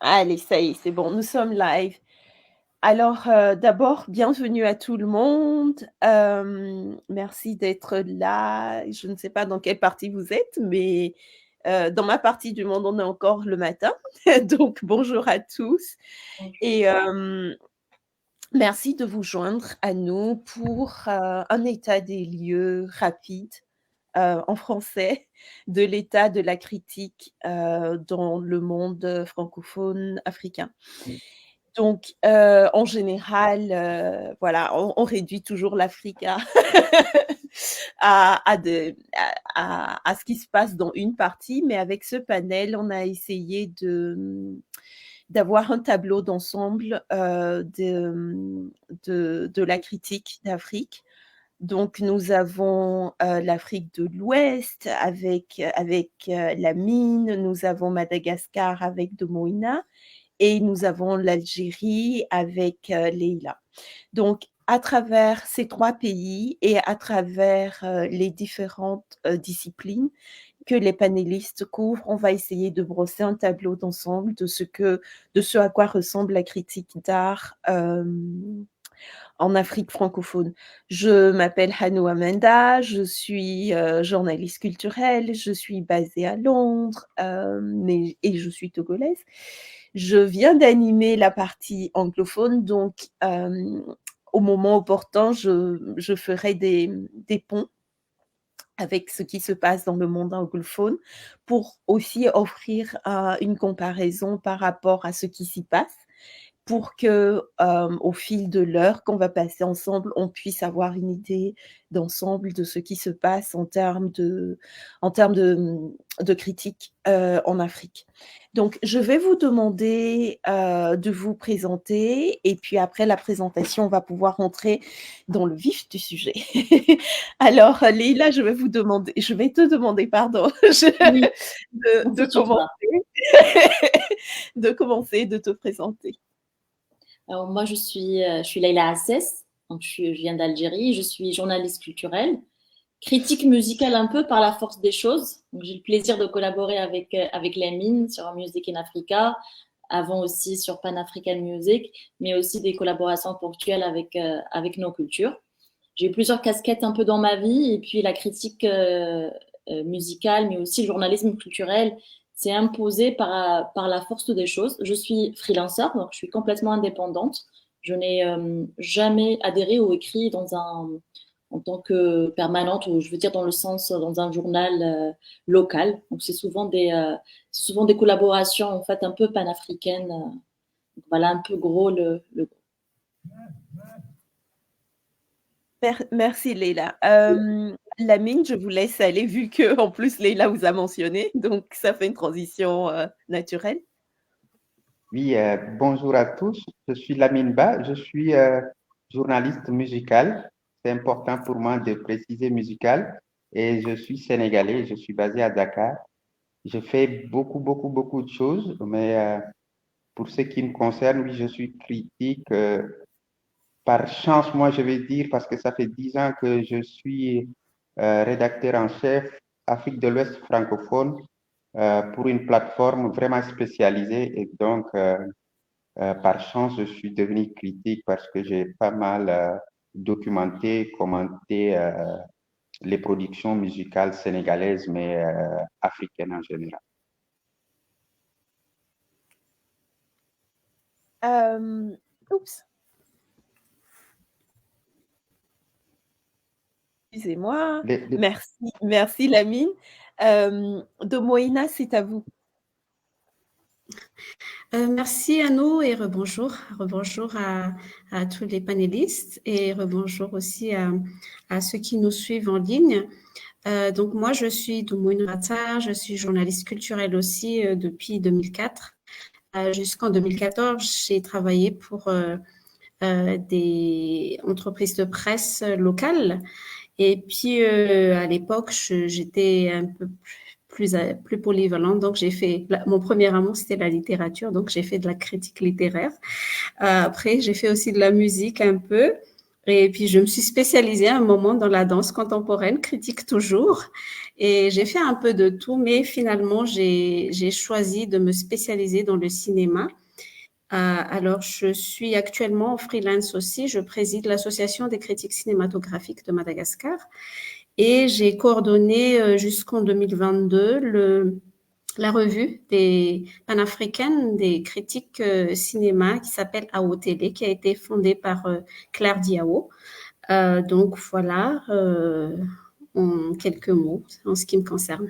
Allez, ça y est, c'est bon, nous sommes live. Alors, d'abord, bienvenue à tout le monde. Merci d'être là. Je ne sais pas dans quelle partie vous êtes, mais dans ma partie du monde, on est encore le matin. Donc, bonjour à tous. Et merci de vous joindre à nous pour un état des lieux rapide en français de l'état de la critique dans le monde francophone africain. Donc, en général, voilà, on réduit toujours l'Afrique à ce qui se passe dans une partie, mais avec ce panel, on a essayé d'avoir un tableau d'ensemble de la critique d'Afrique. Donc, nous avons l'Afrique de l'Ouest avec Lamine, nous avons Madagascar avec De Moïna, et nous avons l'Algérie avec Leïla. Donc, à travers ces 3 pays et à travers les différentes disciplines que les panélistes couvrent, on va essayer de brosser un tableau d'ensemble de ce à quoi ressemble la critique d'art en Afrique francophone. Je m'appelle Hanou Amenda, je suis journaliste culturelle, je suis basée à Londres et je suis togolaise. Je viens d'animer la partie anglophone, donc au moment opportun, je ferai des ponts avec ce qui se passe dans le monde anglophone pour aussi offrir une comparaison par rapport à ce qui s'y passe pour que, au fil de l'heure qu'on va passer ensemble, on puisse avoir une idée d'ensemble de ce qui se passe en termes de critique en Afrique. Donc, je vais vous demander de vous présenter et puis après la présentation, on va pouvoir rentrer dans le vif du sujet. Alors, Leïla, je vais te demander, pardon, Oui, de on tutoie. de commencer, de te présenter. Alors moi, je suis Leïla Assès, donc je viens d'Algérie, je suis journaliste culturelle, critique musicale un peu par la force des choses. Donc j'ai le plaisir de collaborer avec Lamine sur Music in Africa, avant aussi sur Pan African Music, mais aussi des collaborations ponctuelles avec nos cultures. J'ai eu plusieurs casquettes un peu dans ma vie, et puis la critique musicale, mais aussi le journalisme culturel s'est imposé par la force des choses. Je suis freelancer, donc je suis complètement indépendante. Je n'ai jamais adhéré ou écrit en tant que permanente, ou je veux dire dans le sens, dans un journal local. Donc c'est souvent des collaborations en fait un peu panafricaines. Voilà un peu gros le Merci Leïla. Lamine, je vous laisse aller vu que en plus Leïla vous a mentionné, donc ça fait une transition naturelle. Oui, bonjour à tous. Je suis Lamine Ba, je suis journaliste musical. C'est important pour moi de préciser musical. Et je suis sénégalais, je suis basé à Dakar. Je fais beaucoup de choses, mais pour ce qui me concerne, oui, je suis critique. Par chance, moi, je vais dire, parce que ça fait 10 ans que je suis rédacteur en chef Afrique de l'Ouest francophone pour une plateforme vraiment spécialisée. Et donc, par chance, je suis devenu critique parce que j'ai pas mal documenté, commenté les productions musicales sénégalaises, mais africaines en général. Oups, excusez-moi. Les- les- Merci Lamine. De Moïna, c'est à vous. Merci à nous et rebonjour. Rebonjour à tous les panélistes et rebonjour aussi à ceux qui nous suivent en ligne. Donc moi, je suis Doumoune Ratar, je suis journaliste culturelle aussi depuis 2004. Jusqu'en 2014, j'ai travaillé pour des entreprises de presse locales. Et puis, à l'époque, j'étais un peu plus polyvalente. Donc, mon premier amour, c'était la littérature. Donc, j'ai fait de la critique littéraire. Après, j'ai fait aussi de la musique un peu. Et puis, je me suis spécialisée à un moment dans la danse contemporaine, critique toujours. Et j'ai fait un peu de tout, mais finalement, j'ai choisi de me spécialiser dans le cinéma. Alors, je suis actuellement en freelance aussi. Je préside l'Association des critiques cinématographiques de Madagascar. Et j'ai coordonné jusqu'en 2022 la revue des panafricaines des critiques cinéma qui s'appelle AOTélé, qui a été fondée par Claire Diao. Donc voilà, en quelques mots en ce qui me concerne.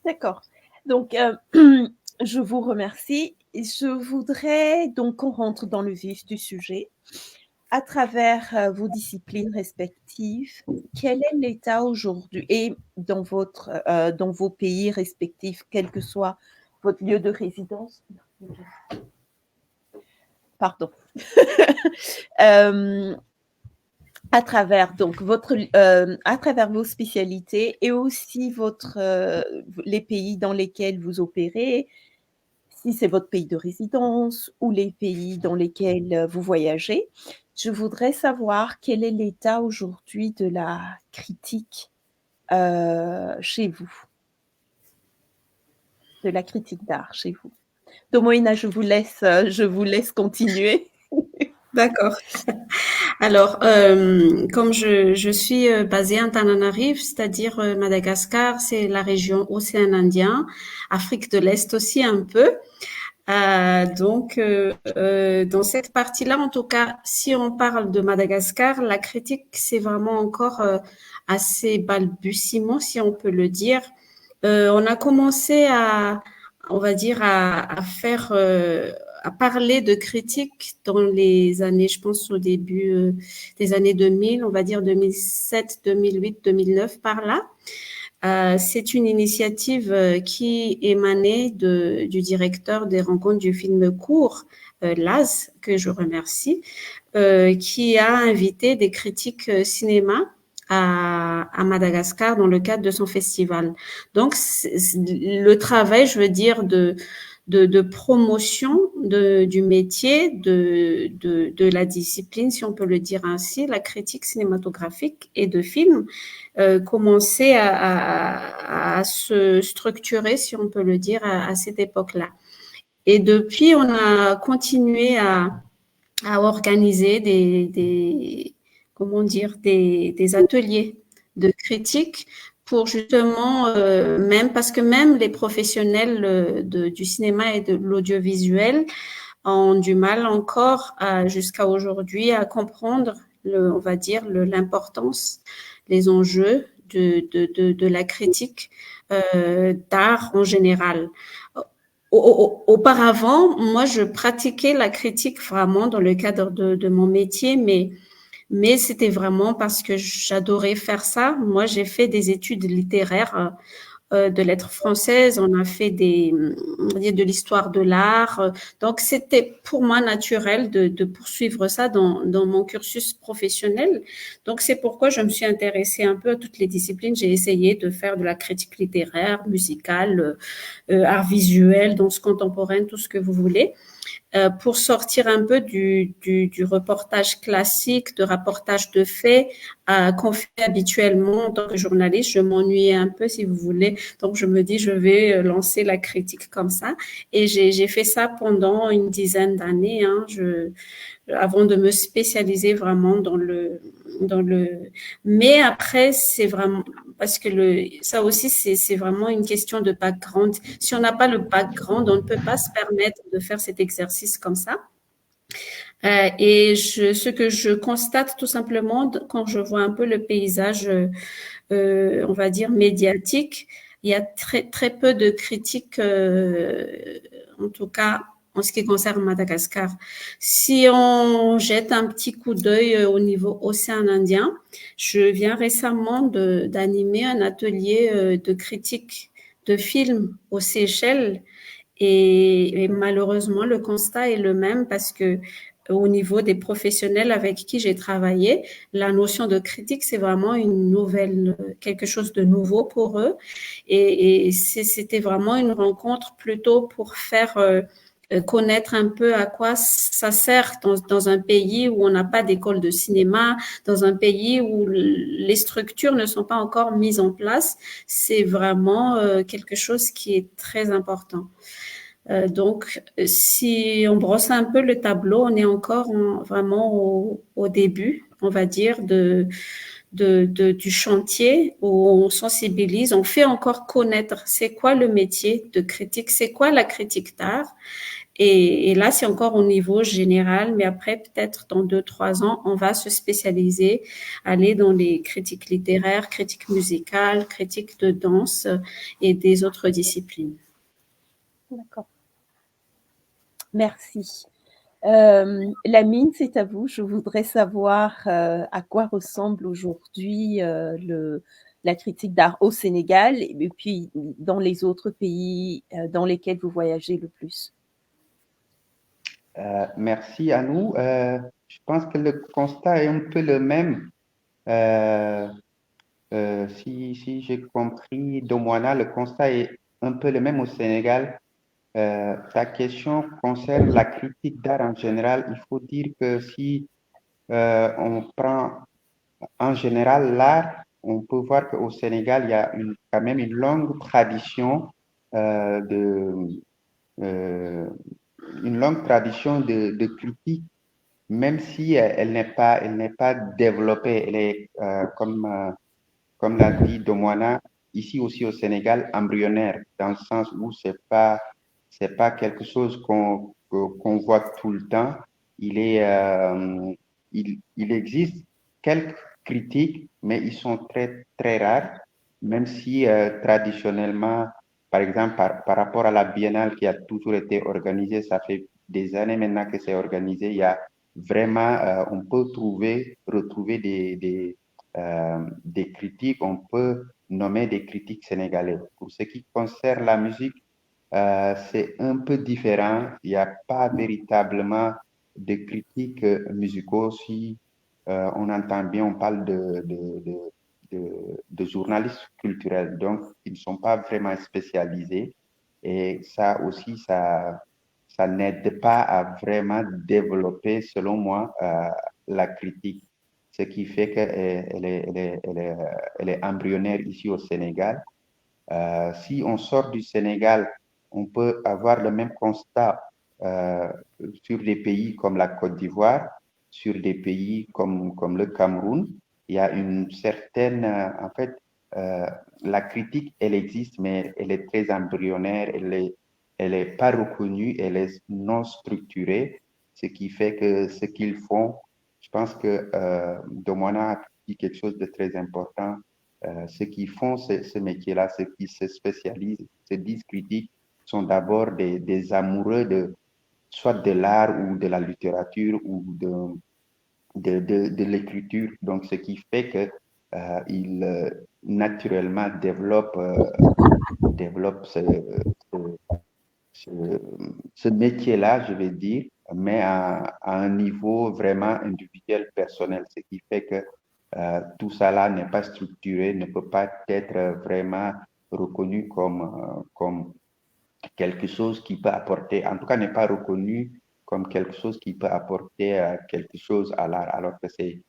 D'accord. Donc, je vous remercie. Je voudrais donc qu'on rentre dans le vif du sujet. À travers vos disciplines respectives, quel est l'état aujourd'hui et dans vos pays respectifs, quel que soit votre lieu de résidence? Pardon. À travers donc à travers vos spécialités et aussi les pays dans lesquels vous opérez, si c'est votre pays de résidence ou les pays dans lesquels vous voyagez. Je voudrais savoir quel est l'état aujourd'hui de la critique chez vous, de la critique d'art chez vous. Domoïna, je vous laisse continuer. D'accord. Alors, comme je suis basée à Antananarive, c'est-à-dire Madagascar, c'est la région océan Indien, Afrique de l'Est aussi un peu. Donc, dans cette partie-là, en tout cas, si on parle de Madagascar, la critique, c'est vraiment encore assez balbutiement, si on peut le dire. On a commencé on va dire, à faire, à parler de critique dans les années, je pense au début des années 2000, on va dire 2007, 2008, 2009, par là. C'est une initiative qui émanait du directeur des rencontres du film court, Laz, que je remercie, qui a invité des critiques cinéma à Madagascar dans le cadre de son festival. Donc, le travail, je veux dire, de promotion du métier, de la discipline, si on peut le dire ainsi, la critique cinématographique et de film, commençait à se structurer, si on peut le dire, à cette époque-là. Et depuis, on a continué à organiser comment dire, des ateliers de critique pour justement, même parce que même les professionnels du cinéma et de l'audiovisuel ont du mal encore jusqu'à aujourd'hui à comprendre, on va dire, l'importance, les enjeux de la critique d'art en général. Auparavant, moi, je pratiquais la critique vraiment dans le cadre de mon métier, mais c'était vraiment parce que j'adorais faire ça. Moi, j'ai fait des études littéraires de lettres françaises, on a fait de l'histoire de l'art. Donc, c'était pour moi naturel de poursuivre ça dans mon cursus professionnel. Donc, c'est pourquoi je me suis intéressée un peu à toutes les disciplines. J'ai essayé de faire de la critique littéraire, musicale, art visuel, danse contemporaine, tout ce que vous voulez. Pour sortir un peu du reportage classique, de rapportage de faits qu'on fait habituellement en tant que journaliste. Je m'ennuyais un peu, si vous voulez. Donc, je me dis, je vais lancer la critique comme ça. Et j'ai fait ça pendant une dizaine d'années, avant de me spécialiser vraiment dans le. Mais après, c'est vraiment parce que ça aussi, c'est vraiment une question de background. Si on n'a pas le background, on ne peut pas se permettre de faire cet exercice comme ça. Et ce que je constate tout simplement quand je vois un peu le paysage, on va dire médiatique, il y a très peu de critiques, en tout cas en ce qui concerne Madagascar. Si on jette un petit coup d'œil au niveau océan Indien, je viens récemment d'animer un atelier de critique de films aux Seychelles et malheureusement le constat est le même parce que au niveau des professionnels avec qui j'ai travaillé, la notion de critique, c'est vraiment quelque chose de nouveau pour eux. Et c'était vraiment une rencontre plutôt pour faire connaître un peu à quoi ça sert dans un pays où on n'a pas d'école de cinéma, dans un pays où les structures ne sont pas encore mises en place. C'est vraiment quelque chose qui est très important. Donc, si on brosse un peu le tableau, on est encore vraiment au début, on va dire, du chantier où on sensibilise, on fait encore connaître c'est quoi le métier de critique, c'est quoi la critique d'art. Et là, c'est encore au niveau général, mais après, peut-être dans 2, 3 ans, on va se spécialiser, aller dans les critiques littéraires, critiques musicales, critiques de danse et des autres disciplines. D'accord. Merci. Lamine, c'est à vous. Je voudrais savoir à quoi ressemble aujourd'hui la critique d'art au Sénégal et puis dans les autres pays dans lesquels vous voyagez le plus. Merci à nous. Je pense que le constat est un peu le même. Si j'ai compris, Domwana, le constat est un peu le même au Sénégal. Ta question concerne la critique d'art en général. Il faut dire que si on prend en général l'art, on peut voir qu'au Sénégal, il y a quand même une longue tradition euh, de, euh, de critique, même si elle n'est pas développée. Elle est, comme l'a dit Domwana, ici aussi au Sénégal, embryonnaire, dans le sens où c'est pas quelque chose qu'on voit tout le temps. Il existe quelques critiques, mais ils sont très rares, même si traditionnellement, par exemple, par rapport à la biennale qui a toujours été organisée, ça fait des années maintenant que c'est organisé, il y a vraiment, on peut retrouver des critiques, on peut nommer des critiques sénégalais. Pour ce qui concerne la musique, c'est un peu différent. Il n'y a pas véritablement de critiques musicaux. Si on entend bien, on parle de journalistes culturels, donc ils ne sont pas vraiment spécialisés. Et ça aussi, ça n'aide pas à vraiment développer, selon moi, la critique. Ce qui fait elle est embryonnaire ici au Sénégal. Si on sort du Sénégal, on peut avoir le même constat euh, sur des pays comme la Côte d'Ivoire, sur des pays comme le Cameroun. Il y a une certaine, en fait, euh, la critique, elle existe, mais elle est très embryonnaire, elle est pas reconnue, elle est non structurée, ce qui fait que ce qu'ils font, je pense que Domana a dit quelque chose de très important. Ceux qui font ce métier-là, ceux qui se spécialisent, se disent critiques, sont d'abord des amoureux soit de l'art ou de la littérature ou de l'écriture. Donc, ce qui fait que ils naturellement développent ce, ce métier-là, je vais dire, mais à un niveau vraiment individuel, personnel, ce qui fait que tout ça là n'est pas structuré, ne peut pas être vraiment reconnu comme quelque chose qui peut apporter, en tout cas n'est pas reconnu comme quelque chose qui peut apporter quelque chose à l'art, alors que c'est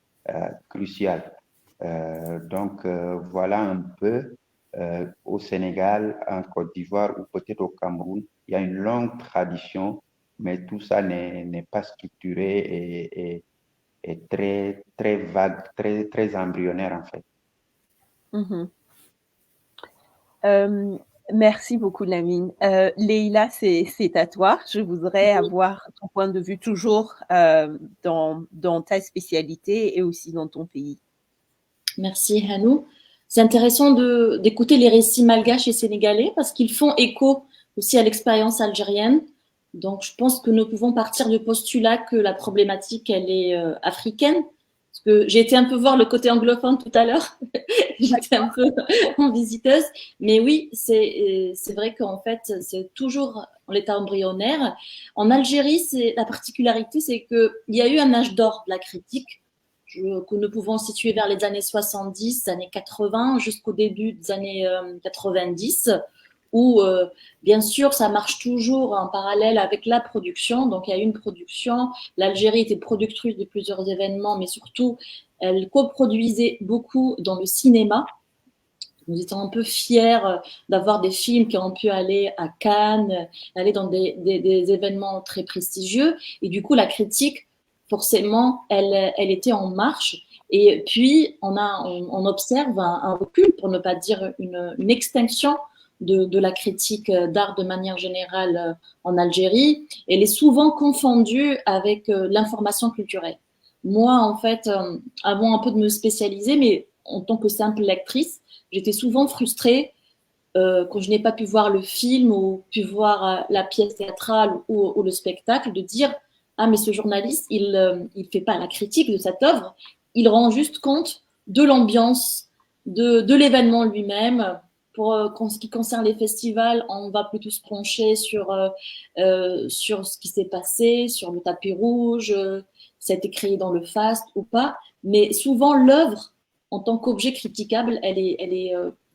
crucial. Donc voilà un peu au Sénégal, en Côte d'Ivoire ou peut-être au Cameroun, il y a une longue tradition, mais tout ça n'est pas structuré et très vague, très embryonnaire en fait. Mm-hmm. Merci beaucoup, Lamine. Leïla, c'est à toi. Je voudrais avoir ton point de vue toujours dans ta spécialité et aussi dans ton pays. Merci, Hanou. C'est intéressant d'écouter les récits malgaches et sénégalais parce qu'ils font écho aussi à l'expérience algérienne. Donc, je pense que nous pouvons partir du postulat que la problématique, elle est africaine. Parce que j'ai été un peu voir le côté anglophone tout à l'heure. J'étais un peu en visiteuse. Mais oui, c'est vrai qu'en fait, c'est toujours en l'état embryonnaire. En Algérie, la particularité, c'est qu'il y a eu un âge d'or de la critique que nous pouvons situer vers les années 70, années 80, jusqu'au début des années 90, où, bien sûr, ça marche toujours en parallèle avec la production. Donc, il y a une production. L'Algérie était productrice de plusieurs événements, mais surtout, elle coproduisait beaucoup dans le cinéma. Nous étions un peu fiers d'avoir des films qui ont pu aller à Cannes, aller dans des événements très prestigieux. Et du coup, la critique, forcément, elle était en marche. Et puis, on observe un recul, pour ne pas dire une extinction de la critique d'art de manière générale en Algérie. Elle est souvent confondue avec l'information culturelle. Moi, en fait, avant un peu de me spécialiser, mais en tant que simple lectrice, j'étais souvent frustrée quand je n'ai pas pu voir le film ou pu voir la pièce théâtrale ou le spectacle, de dire ah mais ce journaliste il fait pas la critique de cette œuvre, il rend juste compte de l'ambiance de l'événement lui-même. Pour ce qui concerne les festivals, on va plutôt se pencher sur ce qui s'est passé, sur le tapis rouge, ça a été créé dans le faste ou pas, mais souvent l'œuvre en tant qu'objet critiquable, elle est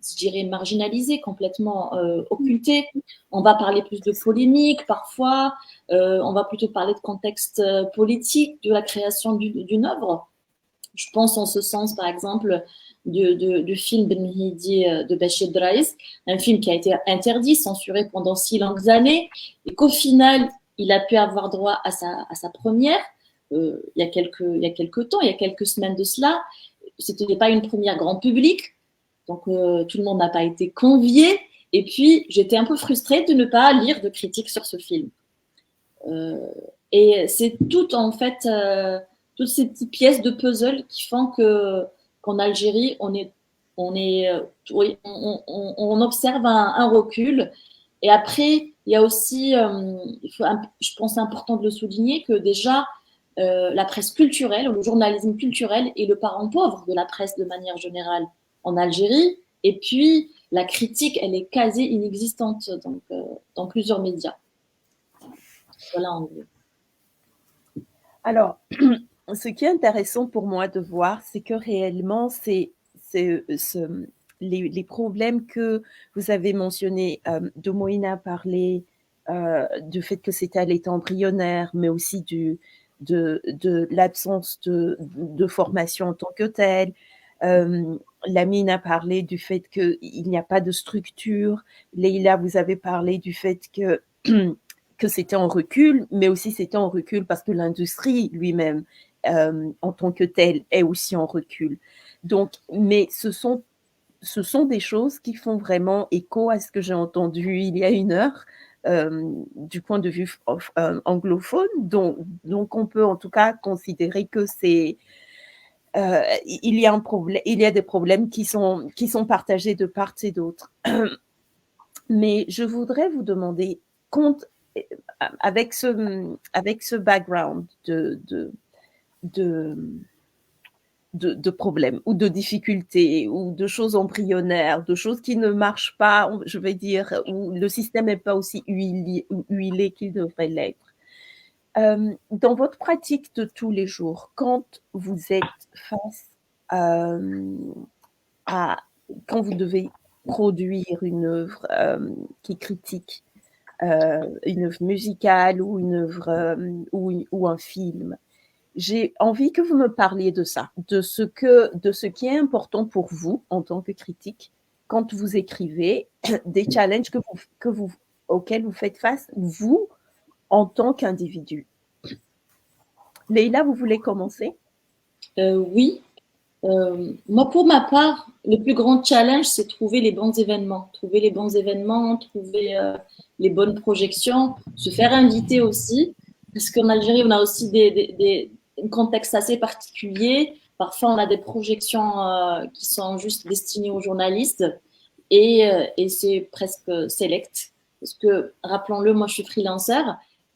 je dirais, marginalisée, complètement occultée. On va parler plus de polémique parfois, on va plutôt parler de contexte politique de la création d'une œuvre. Je pense en ce sens, par exemple, du film Ben Mehidi de Bachir Draïs, un film qui a été interdit, censuré pendant 6 longues années, et qu'au final, il a pu avoir droit à sa première il y a quelques temps, il y a quelques semaines de cela. C'était pas une première grand public, donc tout le monde n'a pas été convié. Et puis, j'étais un peu frustrée de ne pas lire de critiques sur ce film. Et c'est tout, en fait, toutes ces petites pièces de puzzle qui font qu'en Algérie, on observe un recul. Et après, il y a aussi, je pense important de le souligner, que déjà, la presse culturelle, ou le journalisme culturel est le parent pauvre de la presse de manière générale en Algérie. Et puis, la critique, elle est quasi inexistante donc, dans plusieurs médias. Voilà en gros. Alors, ce qui est intéressant pour moi de voir, c'est que réellement, les problèmes que vous avez mentionnés, Domoïna a parlé du fait que c'était à l'état embryonnaire, mais aussi de l'absence de formation en tant que telle. Lamine a parlé du fait qu'il n'y a pas de structure. Leïla, vous avez parlé du fait que c'était en recul, mais aussi c'était en recul parce que l'industrie lui-même, en tant que telle, est aussi en recul. Donc, mais ce sont des choses qui font vraiment écho à ce que j'ai entendu il y a 1 heure, du point de vue anglophone. Donc, on peut en tout cas considérer que il y a un problème, il y a des problèmes qui sont partagés de part et d'autre. Mais je voudrais vous demander, avec ce background de problèmes ou de difficultés ou de choses embryonnaires, de choses qui ne marchent pas, je vais dire, où le système n'est pas aussi huilé qu'il devrait l'être. Dans votre pratique de tous les jours, quand vous êtes face quand vous devez produire une œuvre qui critique une œuvre musicale ou une œuvre ou un film, j'ai envie que vous me parliez de ça, de ce qui est important pour vous en tant que critique quand vous écrivez, des challenges auxquels vous faites face, vous, en tant qu'individu. Leïla, vous voulez commencer? Oui. Moi, pour ma part, le plus grand challenge, c'est trouver les bons événements. Trouver les bons événements, trouver les bonnes projections, se faire inviter aussi. Parce qu'en Algérie, on a aussi un contexte assez particulier. Parfois, on a des projections qui sont juste destinées aux journalistes et c'est presque select. Parce que, rappelons-le, moi, je suis freelancer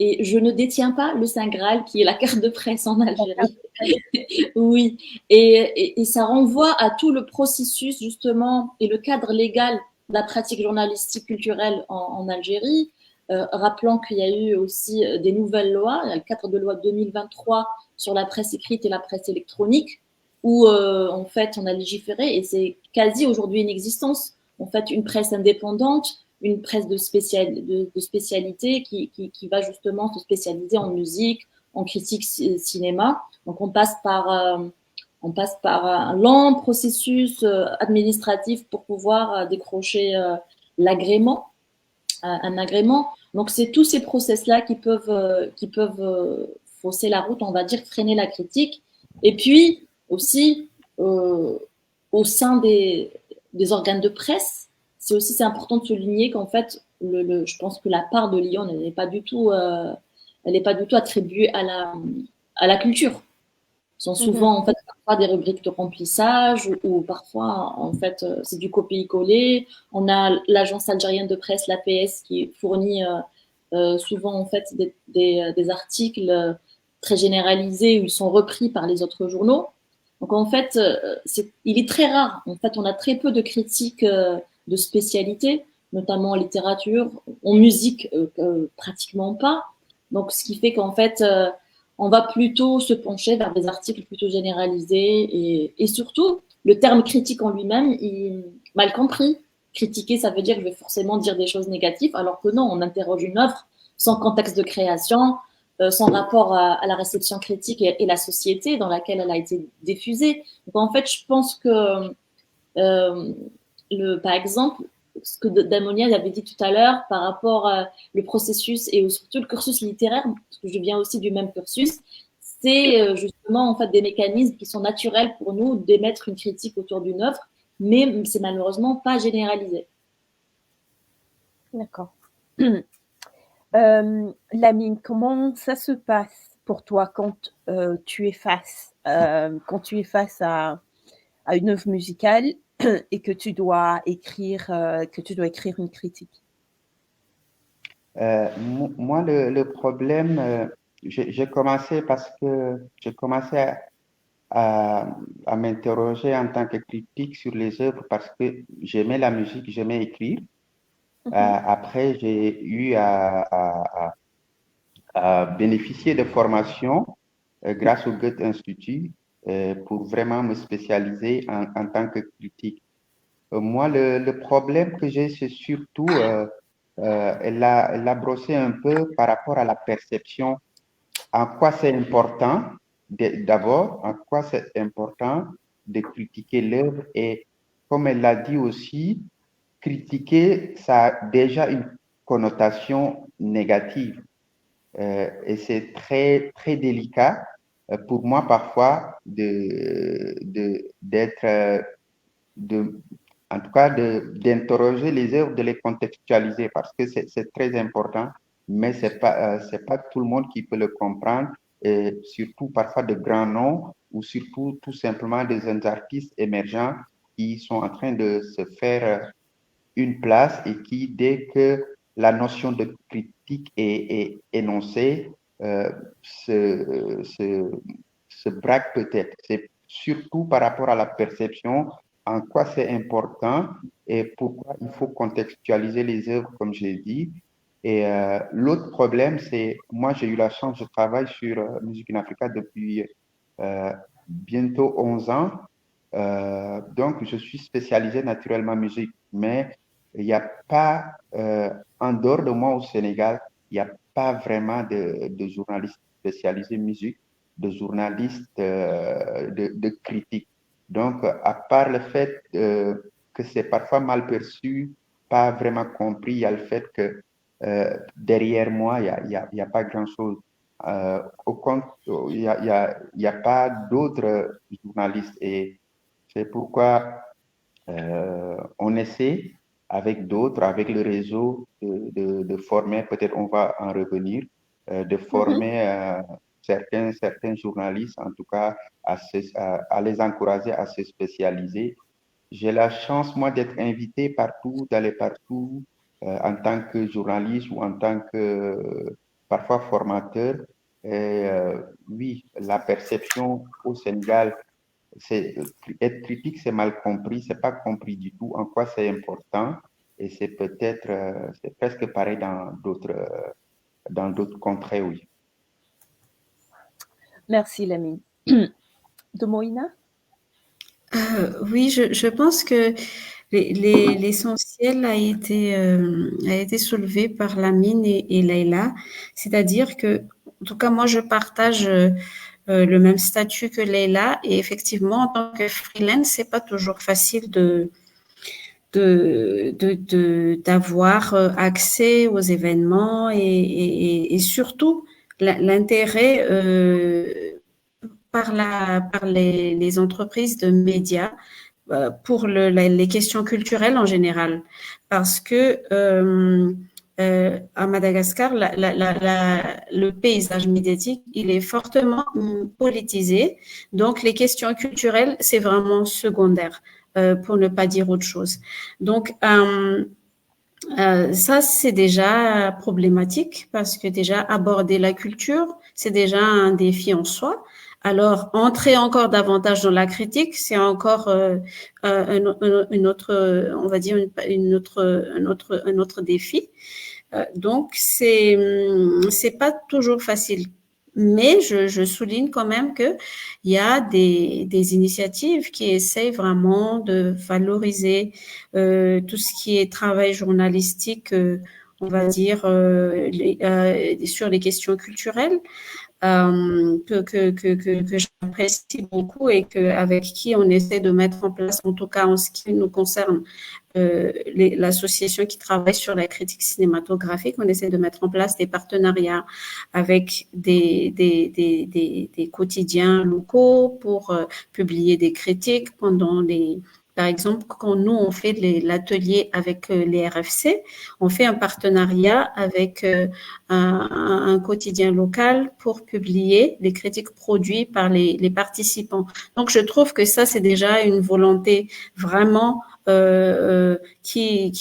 et je ne détiens pas le Saint Graal qui est la carte de presse en Algérie. Oui, et ça renvoie à tout le processus justement et le cadre légal de la pratique journalistique culturelle en Algérie. Rappelons qu'il y a eu aussi des nouvelles lois, il y a le cadre de loi 2023 sur la presse écrite et la presse électronique, où en fait on a légiféré et c'est quasi aujourd'hui une existence. En fait, une presse indépendante une presse de spécialité qui va justement se spécialiser en musique, en critique cinéma. Donc on passe par un long processus administratif pour pouvoir décrocher l'agrément, un agrément. Donc c'est tous ces process-là qui peuvent fausser la route, on va dire, freiner la critique. Et puis aussi au sein des organes de presse, c'est important de souligner qu'en fait, je pense que la part de Lyon, elle n'est pas du tout attribuée à la culture. Ce sont souvent en fait parfois des rubriques de remplissage ou parfois en fait c'est du copier-coller. On a l'agence algérienne de presse, l'APS, qui fournit souvent en fait des articles très généralisés où ils sont repris par les autres journaux. Donc en fait, il est très rare. En fait, on a très peu de critiques de spécialité, notamment en littérature, en musique, pratiquement pas. Donc ce qui fait qu'en fait, on va plutôt se pencher vers des articles plutôt généralisés et surtout, le terme critique en lui-même, il mal compris. Critiquer, ça veut dire que je vais forcément dire des choses négatives, alors que non, on interroge une œuvre sans contexte de création, sans rapport à la réception critique et la société dans laquelle elle a été diffusée. Donc en fait, je pense que, par exemple, ce que Damoniel avait dit tout à l'heure par rapport le processus et surtout le cursus littéraire, parce que je viens aussi du même cursus, c'est justement en fait des mécanismes qui sont naturels pour nous d'émettre une critique autour d'une œuvre, mais c'est malheureusement pas généralisé. D'accord. Lamine, comment ça se passe pour toi quand tu es face à une œuvre musicale et que tu dois écrire une critique? Moi, le problème, j'ai commencé parce que j'ai commencé à m'interroger en tant que critique sur les œuvres parce que j'aimais la musique, j'aimais écrire. Après, j'ai eu à bénéficier de formations grâce au Goethe Institut pour vraiment me spécialiser en tant que critique. Moi, le problème que j'ai, c'est surtout, elle a brossé un peu par rapport à la perception, en quoi c'est important, d'abord, en quoi c'est important de critiquer l'œuvre et, comme elle l'a dit aussi, critiquer, ça a déjà une connotation négative. Et c'est très, très délicat pour moi parfois en tout cas d'interroger les œuvres, de les contextualiser parce que c'est très important, mais c'est pas tout le monde qui peut le comprendre, et surtout parfois de grands noms ou surtout tout simplement des artistes émergents qui sont en train de se faire une place et qui, dès que la notion de critique est énoncée, se braque peut-être. C'est surtout par rapport à la perception, en quoi c'est important et pourquoi il faut contextualiser les œuvres, comme j'ai dit. Et l'autre problème, c'est, moi j'ai eu la chance, je travaille sur Music in Africa depuis bientôt 11 ans. Donc, je suis spécialisé naturellement en musique, mais il n'y a pas, en dehors de moi au Sénégal, il n'y a pas vraiment de journalistes spécialisés musique, de journalistes de critique. Donc, à part le fait que c'est parfois mal perçu, pas vraiment compris, il y a le fait que derrière moi, il y a pas grand-chose. Au compte, il y a pas d'autres journalistes et c'est pourquoi on essaie avec d'autres, avec le réseau, de former, peut-être on va en revenir, de former certains journalistes, en tout cas, à les encourager à se spécialiser. J'ai la chance, moi, d'être invité partout, d'aller partout en tant que journaliste ou en tant que parfois formateur. Et oui, la perception au Sénégal, c'est être critique, c'est mal compris, c'est pas compris du tout en quoi c'est important. Et c'est peut-être, c'est presque pareil dans d'autres contrées, oui. Merci, Lamine. De Moïna? Oui, je pense que L'essentiel a été soulevé par Lamine et Leïla, c'est-à-dire que, en tout cas, moi, je partage le même statut que Leïla, et effectivement, en tant que freelance, c'est pas toujours facile d'avoir accès aux événements et surtout l'intérêt par les entreprises de médias pour les questions culturelles en général. Parce que à Madagascar, le paysage médiatique, il est fortement politisé. Donc, les questions culturelles, c'est vraiment secondaire, pour ne pas dire autre chose. Donc, ça, c'est déjà problématique parce que déjà aborder la culture, c'est déjà un défi en soi. Alors, entrer encore davantage dans la critique, c'est encore une autre, on va dire un autre défi. Donc, c'est pas toujours facile. Mais je souligne quand même que il y a des initiatives qui essayent vraiment de valoriser tout ce qui est travail journalistique, on va dire, sur les questions culturelles que j'apprécie beaucoup et avec qui on essaie de mettre en place, en tout cas en ce qui nous concerne, l'association qui travaille sur la critique cinématographique, on essaie de mettre en place des partenariats avec des quotidiens locaux pour publier des critiques pendant par exemple, quand nous, on fait l'atelier avec les RFC, on fait un partenariat avec un quotidien local pour publier les critiques produites par les participants. Donc, je trouve que ça, c'est déjà une volonté vraiment qui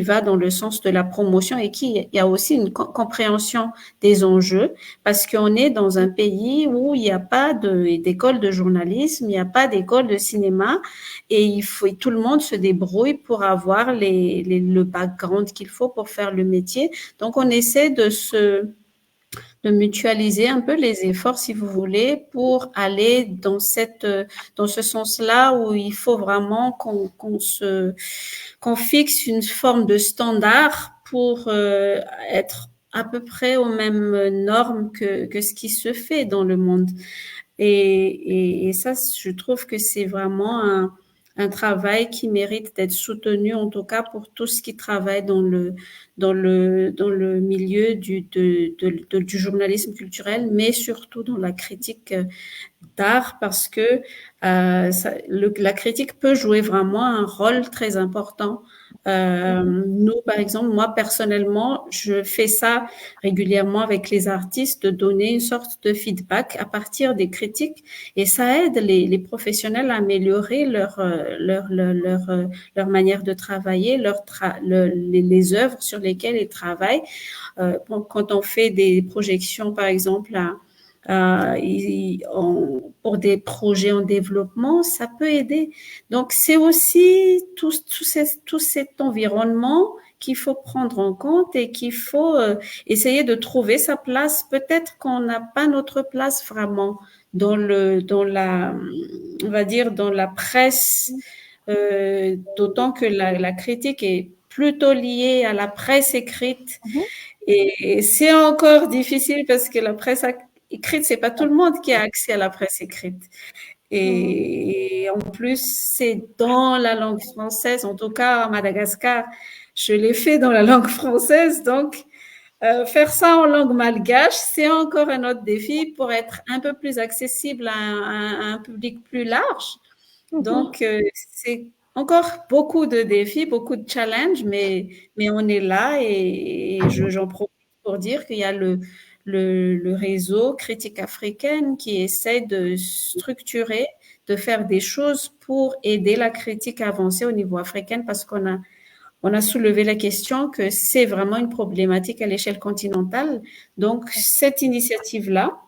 va dans le sens de la promotion et il y a aussi une compréhension des enjeux parce qu'on est dans un pays où il n'y a pas d'école de journalisme, il n'y a pas d'école de cinéma et tout le monde se débrouille pour avoir le background qu'il faut pour faire le métier. Donc, on essaie de mutualiser un peu les efforts, si vous voulez, pour aller dans ce sens-là où il faut vraiment qu'on fixe une forme de standard pour être à peu près aux mêmes normes que ce qui se fait dans le monde. Et ça, je trouve que c'est vraiment un travail qui mérite d'être soutenu, en tout cas pour tous qui travaillent dans le milieu du journalisme culturel, mais surtout dans la critique d'art, parce que la critique peut jouer vraiment un rôle très important. Nous, par exemple, moi personnellement, je fais ça régulièrement avec les artistes, de donner une sorte de feedback à partir des critiques, et ça aide les professionnels à améliorer leur manière de travailler, les œuvres sur lesquelles ils travaillent. Quand on fait des projections, par exemple, pour des projets en développement, ça peut aider. Donc, c'est aussi tout cet environnement qu'il faut prendre en compte et qu'il faut essayer de trouver sa place. Peut-être qu'on n'a pas notre place vraiment on va dire, dans la presse, d'autant que la critique est plutôt liée à la presse écrite. Et c'est encore difficile parce que la presse écrite, c'est pas tout le monde qui a accès à la presse écrite. Et en plus, c'est dans la langue française. En tout cas, à Madagascar, je l'ai fait dans la langue française. Donc, faire ça en langue malgache, c'est encore un autre défi pour être un peu plus accessible à un public plus large. Donc, c'est encore beaucoup de défis, beaucoup de challenges, mais on est là et j'en profite pour dire qu'il y a le réseau Critique africaine qui essaie de structurer, de faire des choses pour aider la critique à avancer au niveau africain parce qu'on a soulevé la question que c'est vraiment une problématique à l'échelle continentale. Donc, cette initiative-là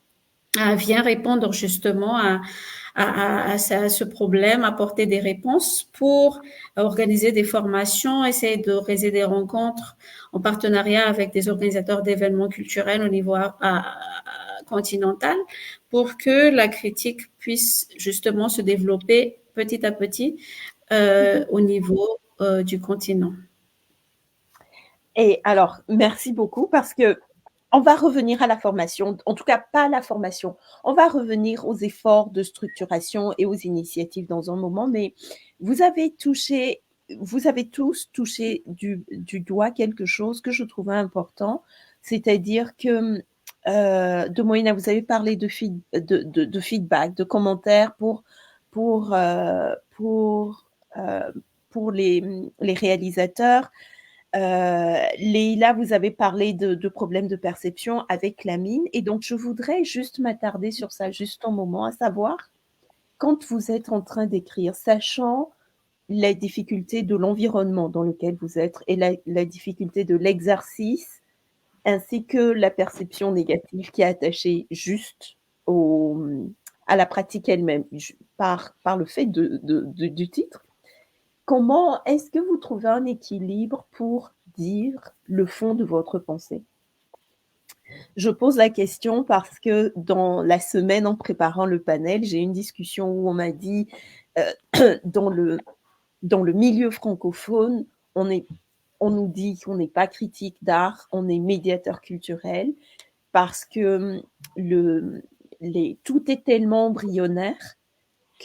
vient répondre justement à ce problème, apporter des réponses pour organiser des formations, essayer d'organiser des rencontres en partenariat avec des organisateurs d'événements culturels au niveau continental pour que la critique puisse justement se développer petit à petit au niveau du continent. Et alors, merci beaucoup parce que on va revenir à la formation, en tout cas pas à la formation. On va revenir aux efforts de structuration et aux initiatives dans un moment, mais vous avez tous touché du doigt quelque chose que je trouvais important, c'est-à-dire que de Moïna, vous avez parlé de feedback, de commentaires pour, euh, pour, euh, pour les réalisateurs. Leïla, vous avez parlé de problèmes de perception avec la mine, et donc je voudrais juste m'attarder sur ça juste un moment, à savoir, quand vous êtes en train d'écrire, sachant les difficultés de l'environnement dans lequel vous êtes et la difficulté de l'exercice, ainsi que la perception négative qui est attachée juste à la pratique elle-même, par le fait du titre, comment est-ce que vous trouvez un équilibre pour dire le fond de votre pensée? Je pose la question parce que dans la semaine en préparant le panel, j'ai eu une discussion où on m'a dit dans le milieu francophone, on nous dit qu'on n'est pas critique d'art, on est médiateur culturel parce que tout est tellement embryonnaire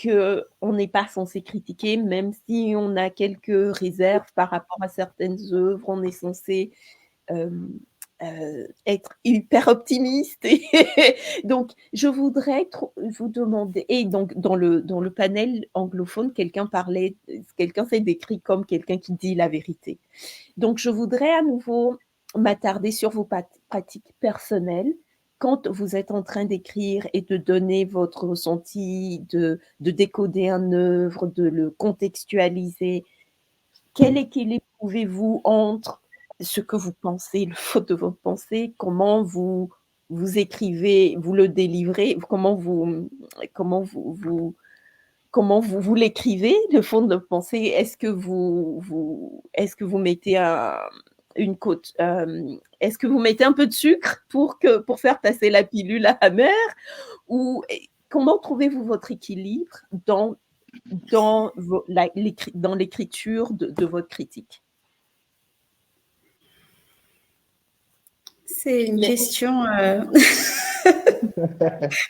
qu'on n'est pas censé critiquer, même si on a quelques réserves par rapport à certaines œuvres, on est censé être hyper optimiste. Donc, je voudrais vous demander, et donc dans le panel anglophone, quelqu'un s'est décrit comme quelqu'un qui dit la vérité. Donc, je voudrais à nouveau m'attarder sur vos pratiques personnelles quand vous êtes en train d'écrire et de donner votre ressenti, de décoder un œuvre, de le contextualiser. Quel équilibre trouvez-vous entre ce que vous pensez, le fond de votre pensée, comment vous écrivez, vous le délivrez, comment vous l'écrivez, le fond de pensée? Est-ce que vous mettez une côte, est-ce que vous mettez un peu de sucre pour faire passer la pilule amère, ou comment trouvez-vous votre équilibre dans l'écriture de votre critique? C'est une question.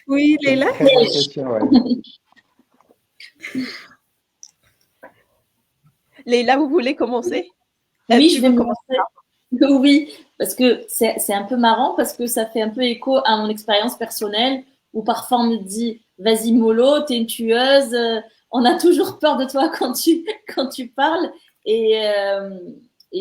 Oui, Leïla. Très bonne question, ouais. Leïla, vous voulez commencer? Oui, je vais commencer. Oui, parce que c'est un peu marrant, parce que ça fait un peu écho à mon expérience personnelle, où parfois on me dit « Vas-y mollo, t'es une tueuse, on a toujours peur de toi quand tu parles ». Et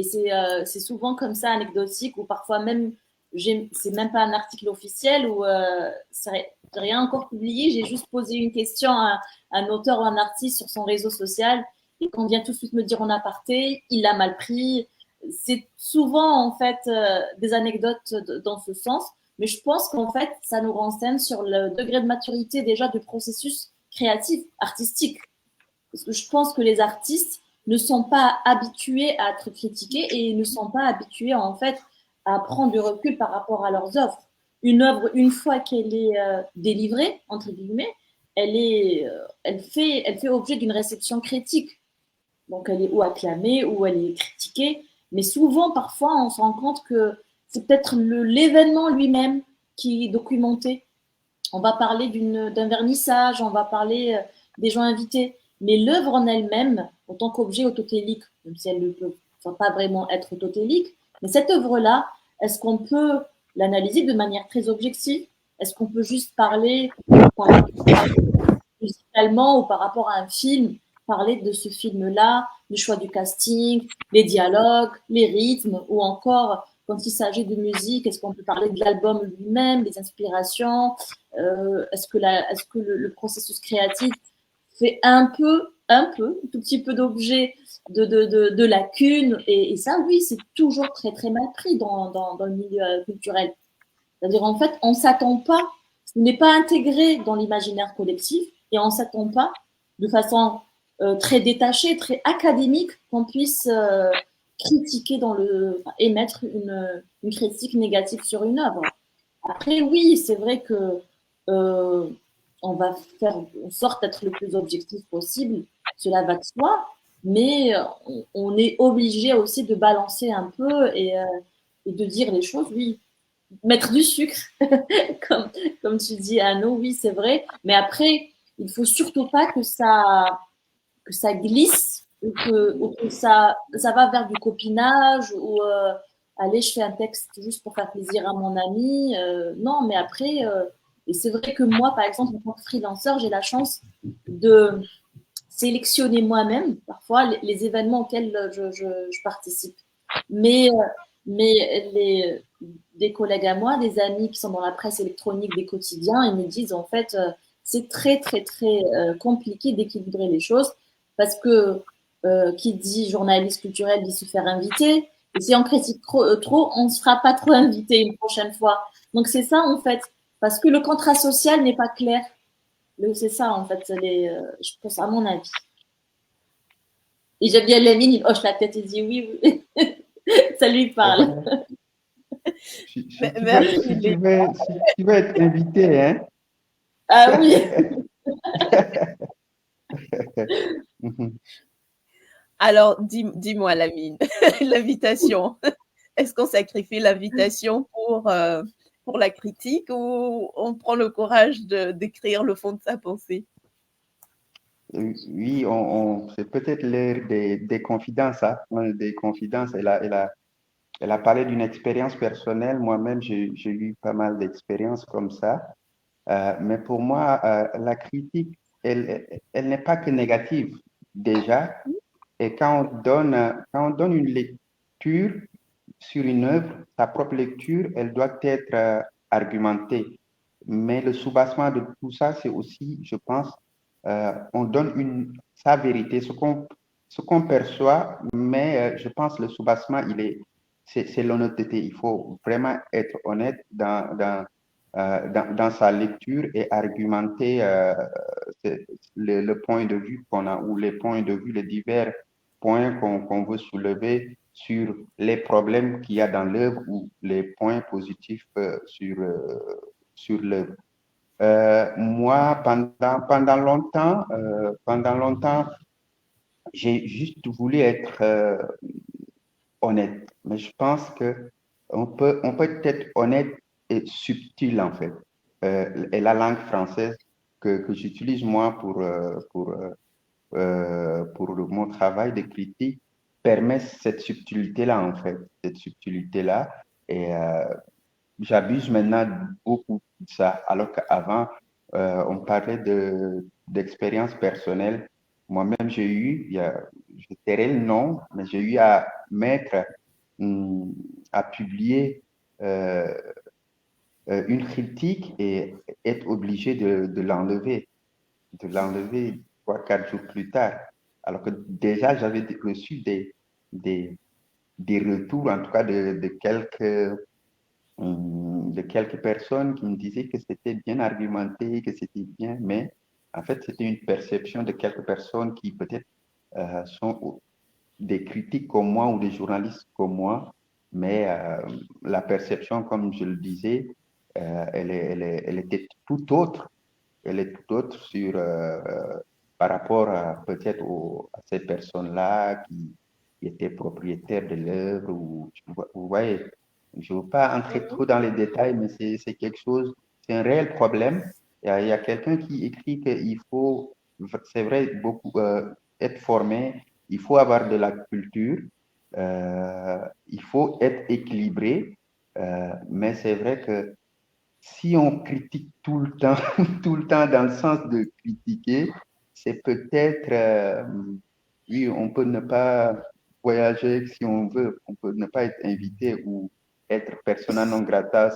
c'est souvent comme ça, anecdotique, ou parfois même, c'est même pas un article officiel, ou j'ai rien encore publié, j'ai juste posé une question à un auteur ou un artiste sur son réseau social, et qu'on vient tout de suite me dire en aparté, il l'a mal pris. C'est souvent en fait des anecdotes dans ce sens, mais je pense qu'en fait ça nous renseigne sur le degré de maturité déjà du processus créatif, artistique. Parce que je pense que les artistes ne sont pas habitués à être critiqués et ne sont pas habitués en fait à prendre du recul par rapport à leurs œuvres. Une œuvre, une fois qu'elle est délivrée, entre guillemets, elle fait objet d'une réception critique. Donc, elle est ou acclamée ou elle est critiquée. Mais souvent, parfois, on se rend compte que c'est peut-être l'événement lui-même qui est documenté. On va parler d'un vernissage, on va parler des gens invités. Mais l'œuvre en elle-même, en tant qu'objet autotélique, même si elle ne peut pas vraiment être autotélique, mais cette œuvre-là, est-ce qu'on peut l'analyser de manière très objective? Est-ce qu'on peut juste parler musicalement ou par rapport à un film, parler de ce film-là, le choix du casting, les dialogues, les rythmes, ou encore, quand il s'agit de musique, est-ce qu'on peut parler de l'album lui-même, des inspirations, est-ce que le processus créatif fait un tout petit peu d'objet de lacunes, et ça, oui, c'est toujours très, très mal pris dans le milieu culturel. C'est-à-dire, en fait, on ne s'attend pas, ce n'est pas intégré dans l'imaginaire collectif, et on ne s'attend pas de façon très détachée, très académique, qu'on puisse critiquer émettre une critique négative sur une œuvre. Après, oui, c'est vrai que on va faire en sorte d'être le plus objectif possible, cela va de soi, mais on est obligé aussi de balancer un peu et de dire les choses, oui. Mettre du sucre, comme tu dis, Anno, oui, c'est vrai. Mais après, il faut surtout pas que ça glisse ou que ça va vers du copinage ou allez, je fais un texte juste pour faire plaisir à mon ami. Non, mais après, et c'est vrai que moi, par exemple, en tant que freelanceur, j'ai la chance de sélectionner moi-même parfois les événements auxquels je participe. Mais, mais des collègues à moi, des amis qui sont dans la presse électronique des quotidiens, ils me disent en fait, c'est très, très, très compliqué d'équilibrer les choses parce que qui dit journaliste culturel dit se faire inviter. Et si on critique trop, on ne se fera pas trop inviter une prochaine fois. Donc c'est ça en fait, parce que le contrat social n'est pas clair. C'est ça en fait, je pense à mon avis. Et j'aime bien Lamine, il hoche la tête et dit oui, oui. Ça lui Et parle. voilà. Merci, Si tu veux être invité, hein. Ah oui. Alors, dis-moi, Lamine, l'invitation. Est-ce qu'on sacrifie l'invitation pour la critique ou on prend le courage d'écrire le fond de sa pensée? Oui, c'est peut-être l'ère des confidences, hein, des confidences. Elle a parlé d'une expérience personnelle. Moi-même, j'ai eu pas mal d'expériences comme ça. Mais pour moi, la critique, elle n'est pas que négative déjà. Et quand on donne une lecture sur une œuvre, sa propre lecture, elle doit être argumentée. Mais le soubassement de tout ça, c'est aussi, je pense, on donne sa vérité, ce qu'on perçoit, mais je pense le soubassement, c'est l'honnêteté. Il faut vraiment être honnête dans sa lecture et argumenter le point de vue qu'on a ou les points de vue, les divers points qu'on veut soulever sur les problèmes qu'il y a dans l'œuvre ou les points positifs sur l'œuvre. Moi, pendant longtemps, j'ai juste voulu être honnête. Mais je pense que on peut être honnête et subtil en fait. Et la langue française que j'utilise moi pour mon travail de critique permet cette subtilité-là, en fait, cette subtilité-là. Et j'abuse maintenant beaucoup de ça, alors qu'avant, on parlait d'expérience personnelle. Moi-même, je tairai le nom, mais j'ai eu à mettre, hum, à publier euh, une critique et être obligé de l'enlever 3, 4 jours plus tard. Alors que déjà, j'avais reçu des, des retours, en tout cas de quelques personnes qui me disaient que c'était bien argumenté, que c'était bien, mais en fait, c'était une perception de quelques personnes qui peut-être sont des critiques comme moi ou des journalistes comme moi, mais la perception, comme je le disais, elle était tout autre. Elle est tout autre par rapport peut-être à ces personnes-là qui étaient propriétaires de l'œuvre. Vous voyez, je ne veux pas entrer trop dans les détails, mais c'est quelque chose, c'est un réel problème. Il y a quelqu'un qui écrit qu'il faut, c'est vrai, beaucoup être formé, il faut avoir de la culture, il faut être équilibré, mais c'est vrai que si on critique tout le temps, tout le temps dans le sens de critiquer, c'est peut-être, oui, on peut ne pas voyager si on veut, on peut ne pas être invité ou être persona non grata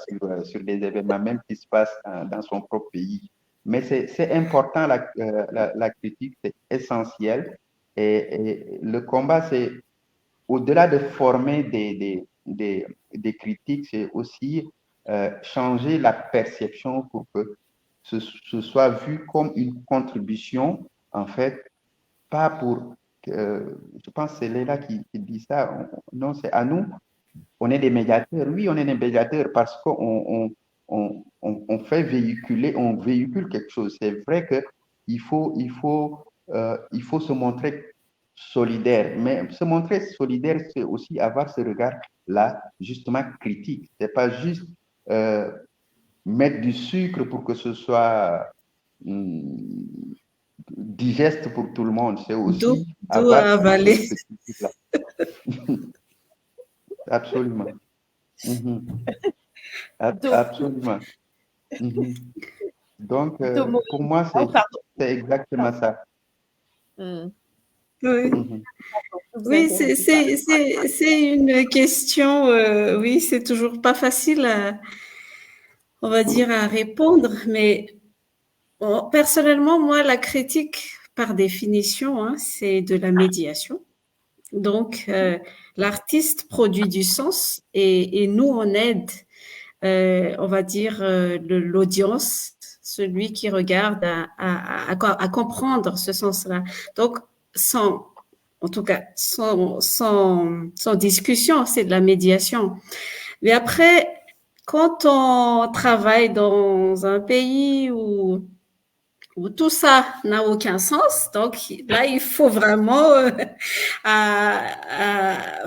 sur des événements même qui se passent dans son propre pays. Mais c'est important, la critique, c'est essentiel. Et le combat, c'est au-delà de former des critiques, c'est aussi changer la perception pour que ce soit vu comme une contribution, en fait, pas pour... je pense que c'est Léla qui dit ça. Non, c'est à nous. On est des médiateurs. Oui, on est des médiateurs parce qu'on fait véhiculer, on véhicule quelque chose. C'est vrai qu'il faut se montrer solidaire. Mais se montrer solidaire, c'est aussi avoir ce regard-là, justement critique. C'est pas juste mettre du sucre pour que ce soit digeste pour tout le monde. C'est aussi D'eau à avaler. Absolument. Absolument. Donc, pour moi, c'est exactement ça. Oui, oui, c'est une question, oui, c'est toujours pas facile on va dire, à répondre, mais bon, personnellement, moi, la critique, par définition, hein, c'est de la médiation. Donc, l'artiste produit du sens et nous, on aide, on va dire, l'audience, celui qui regarde à comprendre ce sens-là. Donc, en tout cas, sans discussion, c'est de la médiation. Mais après, quand on travaille dans un pays où tout ça n'a aucun sens, donc là, il faut vraiment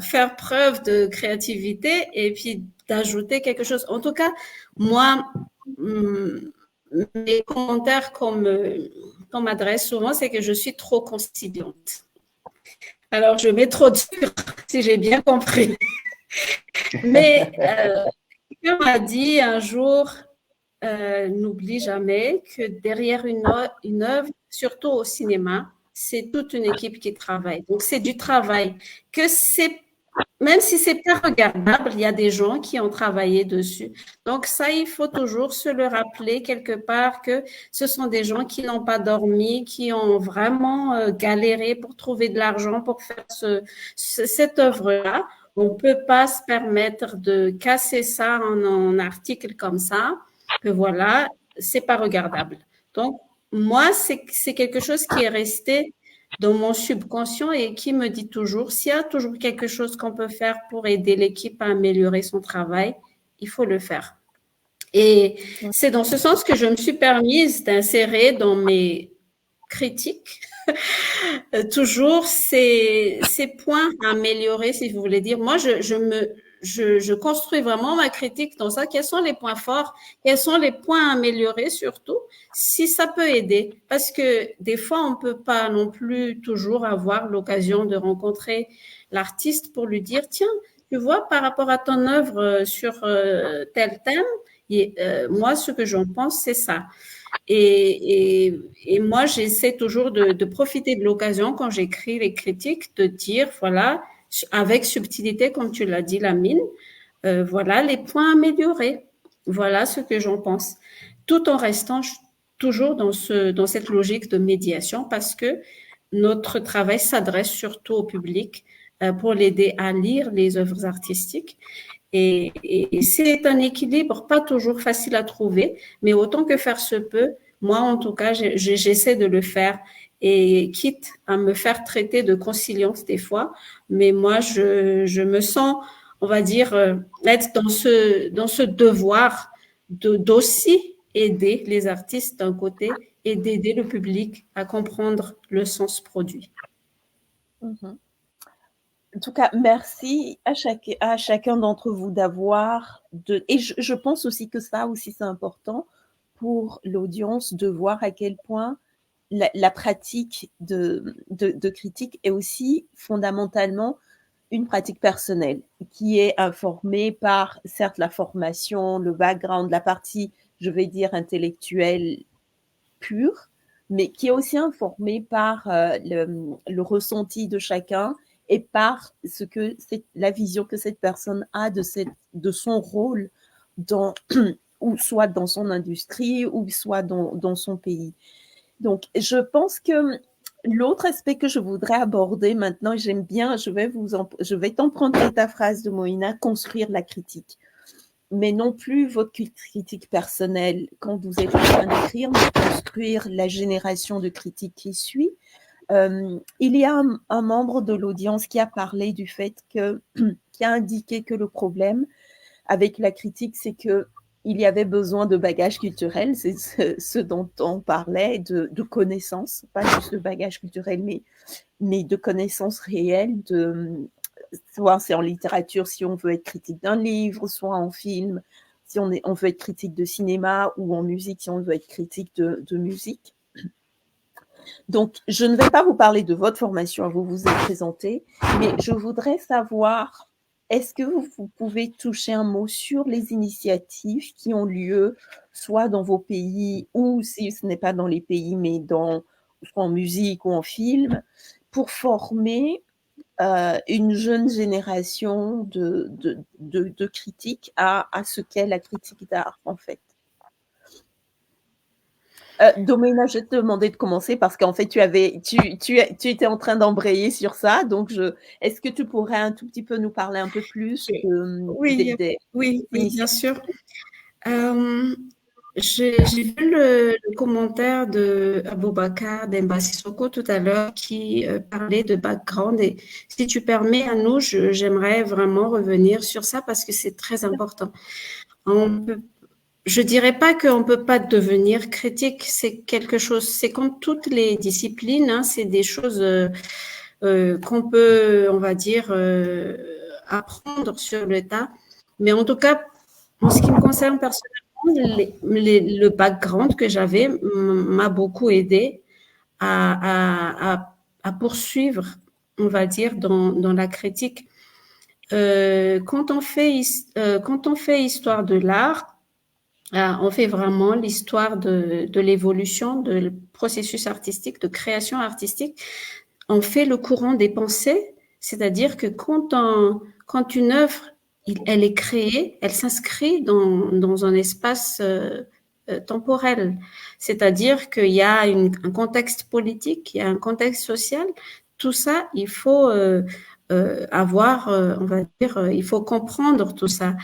faire preuve de créativité et puis d'ajouter quelque chose. En tout cas, moi, mes commentaires qu'on m'adresse souvent, c'est que je suis trop conciliante. Alors, je mets trop de sucre, si j'ai bien compris. Mais quelqu'un m'a dit un jour, n'oublie jamais que derrière une œuvre, surtout au cinéma, c'est toute une équipe qui travaille. Donc, c'est du travail. Même si c'est pas regardable, il y a des gens qui ont travaillé dessus. Donc, ça, il faut toujours se le rappeler quelque part que ce sont des gens qui n'ont pas dormi, qui ont vraiment galéré pour trouver de l'argent pour faire cette œuvre-là. On ne peut pas se permettre de casser ça en un article comme ça, que voilà, c'est pas regardable. Donc, moi, c'est quelque chose qui est resté dans mon subconscient et qui me dit toujours, s'il y a toujours quelque chose qu'on peut faire pour aider l'équipe à améliorer son travail, il faut le faire. Et c'est dans ce sens que je me suis permise d'insérer dans mes critiques toujours ces points à améliorer, si vous voulez dire. Moi, je construis vraiment ma critique dans ça. Quels sont les points forts? Quels sont les points à améliorer surtout? Si ça peut aider. Parce que des fois, on peut pas non plus toujours avoir l'occasion de rencontrer l'artiste pour lui dire, tiens, tu vois, par rapport à ton œuvre sur tel thème, moi, ce que j'en pense, c'est ça. Et moi, j'essaie toujours de profiter de l'occasion quand j'écris les critiques, de dire, voilà, avec subtilité, comme tu l'as dit, Lamine, voilà les points améliorés. Voilà ce que j'en pense. Tout en restant toujours dans cette logique de médiation parce que notre travail s'adresse surtout au public pour l'aider à lire les œuvres artistiques. Et c'est un équilibre pas toujours facile à trouver, mais autant que faire se peut, moi en tout cas, j'essaie de le faire et quitte à me faire traiter de conciliante des fois, mais moi je me sens, on va dire, être dans ce devoir d'aussi aider les artistes d'un côté et d'aider le public à comprendre le sens produit. En tout cas, merci à chacun d'entre vous d'avoir et je pense aussi que ça aussi c'est important pour l'audience de voir à quel point la pratique de critique est aussi fondamentalement une pratique personnelle qui est informée par certes la formation, le background, la partie, je vais dire, intellectuelle pure, mais qui est aussi informée par le ressenti de chacun et par la vision que cette personne a de son rôle ou soit dans son industrie ou soit dans son pays. Donc, je pense que l'autre aspect que je voudrais aborder maintenant, j'aime bien, je vais t'emprunter ta phrase de Moïna, construire la critique. Mais non plus votre critique personnelle quand vous êtes en train d'écrire, mais construire la génération de critiques qui suit. Il y a un membre de l'audience qui a parlé du fait qui a indiqué que le problème avec la critique, c'est que il y avait besoin de bagages culturels, c'est ce dont on parlait, de connaissances, pas juste de bagages culturels, mais de connaissances réelles, soit c'est en littérature si on veut être critique d'un livre, soit en film si on veut être critique de cinéma, ou en musique si on veut être critique de musique. Donc, je ne vais pas vous parler de votre formation, vous vous êtes présenté, mais je voudrais savoir, est-ce que vous pouvez toucher un mot sur les initiatives qui ont lieu, soit dans vos pays, ou si ce n'est pas dans les pays, mais soit en musique ou en film, pour former une jeune génération de critiques à ce qu'est la critique d'art, en fait. Domaina, je vais te demander de commencer parce qu'en fait, tu étais en train d'embrayer sur ça. Donc, est-ce que tu pourrais un tout petit peu nous parler un peu plus Oui, bien sûr. J'ai vu le commentaire de Aboubakar Demba Sissoko tout à l'heure qui parlait de background. Et si tu permets à nous, j'aimerais vraiment revenir sur ça parce que c'est très important. Je dirais pas qu'on peut pas devenir critique, c'est quelque chose, c'est comme toutes les disciplines, hein, c'est des choses qu'on peut, on va dire, apprendre sur le tas. Mais en tout cas, en ce qui me concerne personnellement, le background que j'avais m'a beaucoup aidé à poursuivre, on va dire, dans la critique. Quand on fait histoire de l'art, on fait vraiment l'histoire de l'évolution de processus artistique, de création artistique. On fait le courant des pensées, c'est-à-dire que quand une œuvre, elle est créée, elle s'inscrit dans un espace temporel. C'est-à-dire qu'il y a un contexte politique, il y a un contexte social. Tout ça, il faut avoir, on va dire, il faut comprendre tout ça.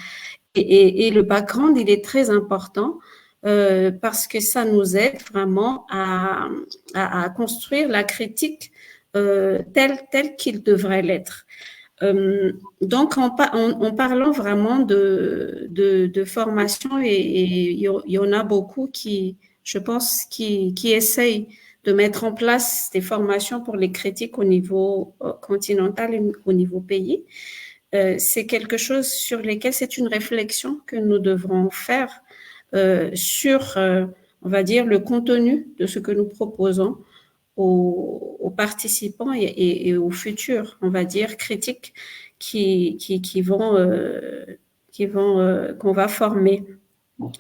Et le background, il est très important parce que ça nous aide vraiment à construire la critique telle qu'il devrait l'être. Donc, en parlant vraiment de formation, et il y en a beaucoup qui, je pense, qui essayent de mettre en place des formations pour les critiques au niveau continental et au niveau pays. C'est quelque chose sur lequel c'est une réflexion que nous devrons faire sur, on va dire, le contenu de ce que nous proposons aux participants et aux futurs, on va dire, critiques qu'on va former.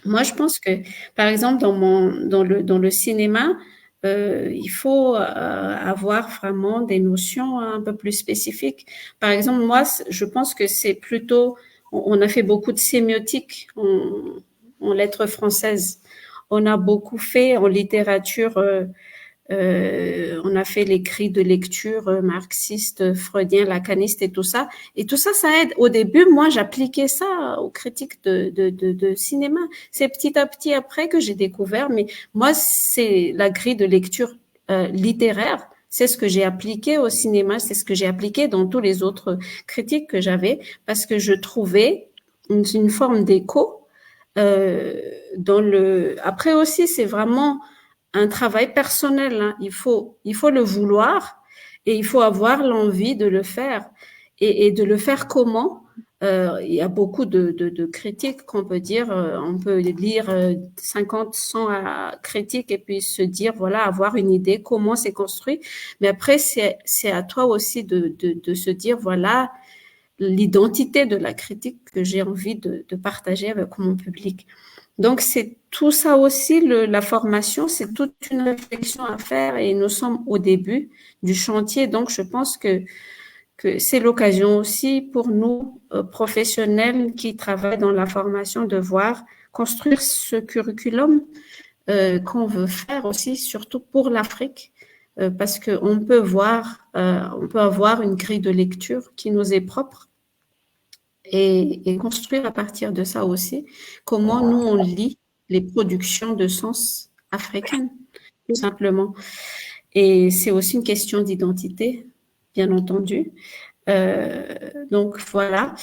Moi, je pense que, par exemple, dans le cinéma, il faut avoir vraiment des notions un peu plus spécifiques. Par exemple, moi, je pense que c'est plutôt, on a fait beaucoup de sémiotique en lettres françaises. On a beaucoup fait en littérature. On a fait les grilles de lecture marxistes, freudiens, lacanistes et tout ça. Et tout ça, ça aide. Au début, moi, j'appliquais ça aux critiques de cinéma. C'est petit à petit après que j'ai découvert. Mais moi, c'est la grille de lecture littéraire. C'est ce que j'ai appliqué au cinéma. C'est ce que j'ai appliqué dans tous les autres critiques que j'avais parce que je trouvais une forme d'écho dans le. Après aussi, c'est vraiment un travail personnel. Hein. Il faut le vouloir et il faut avoir l'envie de le faire. Et de le faire comment il y a beaucoup de critiques qu'on peut dire. On peut lire 50, 100 critiques et puis se dire, voilà, avoir une idée comment c'est construit. Mais après, c'est à toi aussi de se dire, voilà, l'identité de la critique que j'ai envie de partager avec mon public. Donc, c'est tout ça aussi, la formation, c'est toute une réflexion à faire et nous sommes au début du chantier. Donc, je pense que c'est l'occasion aussi pour nous, professionnels qui travaillent dans la formation, de voir construire ce curriculum qu'on veut faire aussi, surtout pour l'Afrique, parce qu'on peut on peut avoir une grille de lecture qui nous est propre et construire à partir de ça aussi comment nous on lit les productions de sens africaines, tout simplement. Et c'est aussi une question d'identité, bien entendu. Donc voilà.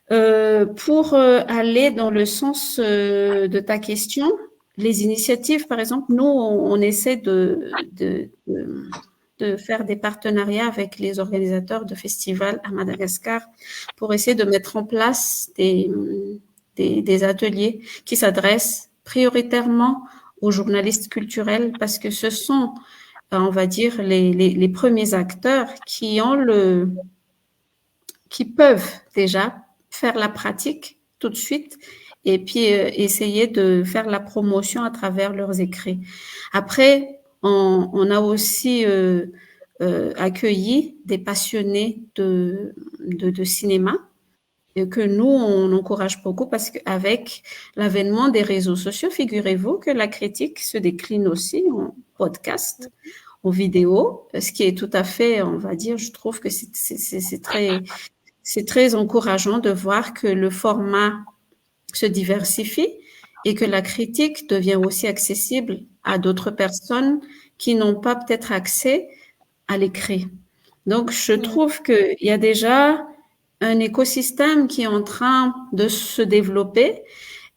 Pour aller dans le sens de ta question, les initiatives, par exemple, nous, on essaie de faire des partenariats avec les organisateurs de festivals à Madagascar pour essayer de mettre en place des ateliers qui s'adressent prioritairement aux journalistes culturels parce que ce sont, on va dire, les premiers acteurs qui peuvent déjà faire la pratique tout de suite et puis essayer de faire la promotion à travers leurs écrits. Après, on a aussi accueilli des passionnés de cinéma et que nous, on encourage beaucoup parce qu'avec l'avènement des réseaux sociaux, figurez-vous que la critique se décline aussi en podcast, en vidéo, ce qui est tout à fait, on va dire, je trouve que c'est très encourageant de voir que le format se diversifie et que la critique devient aussi accessible à d'autres personnes qui n'ont pas peut-être accès à l'écrit. Donc, je trouve qu'il y a déjà un écosystème qui est en train de se développer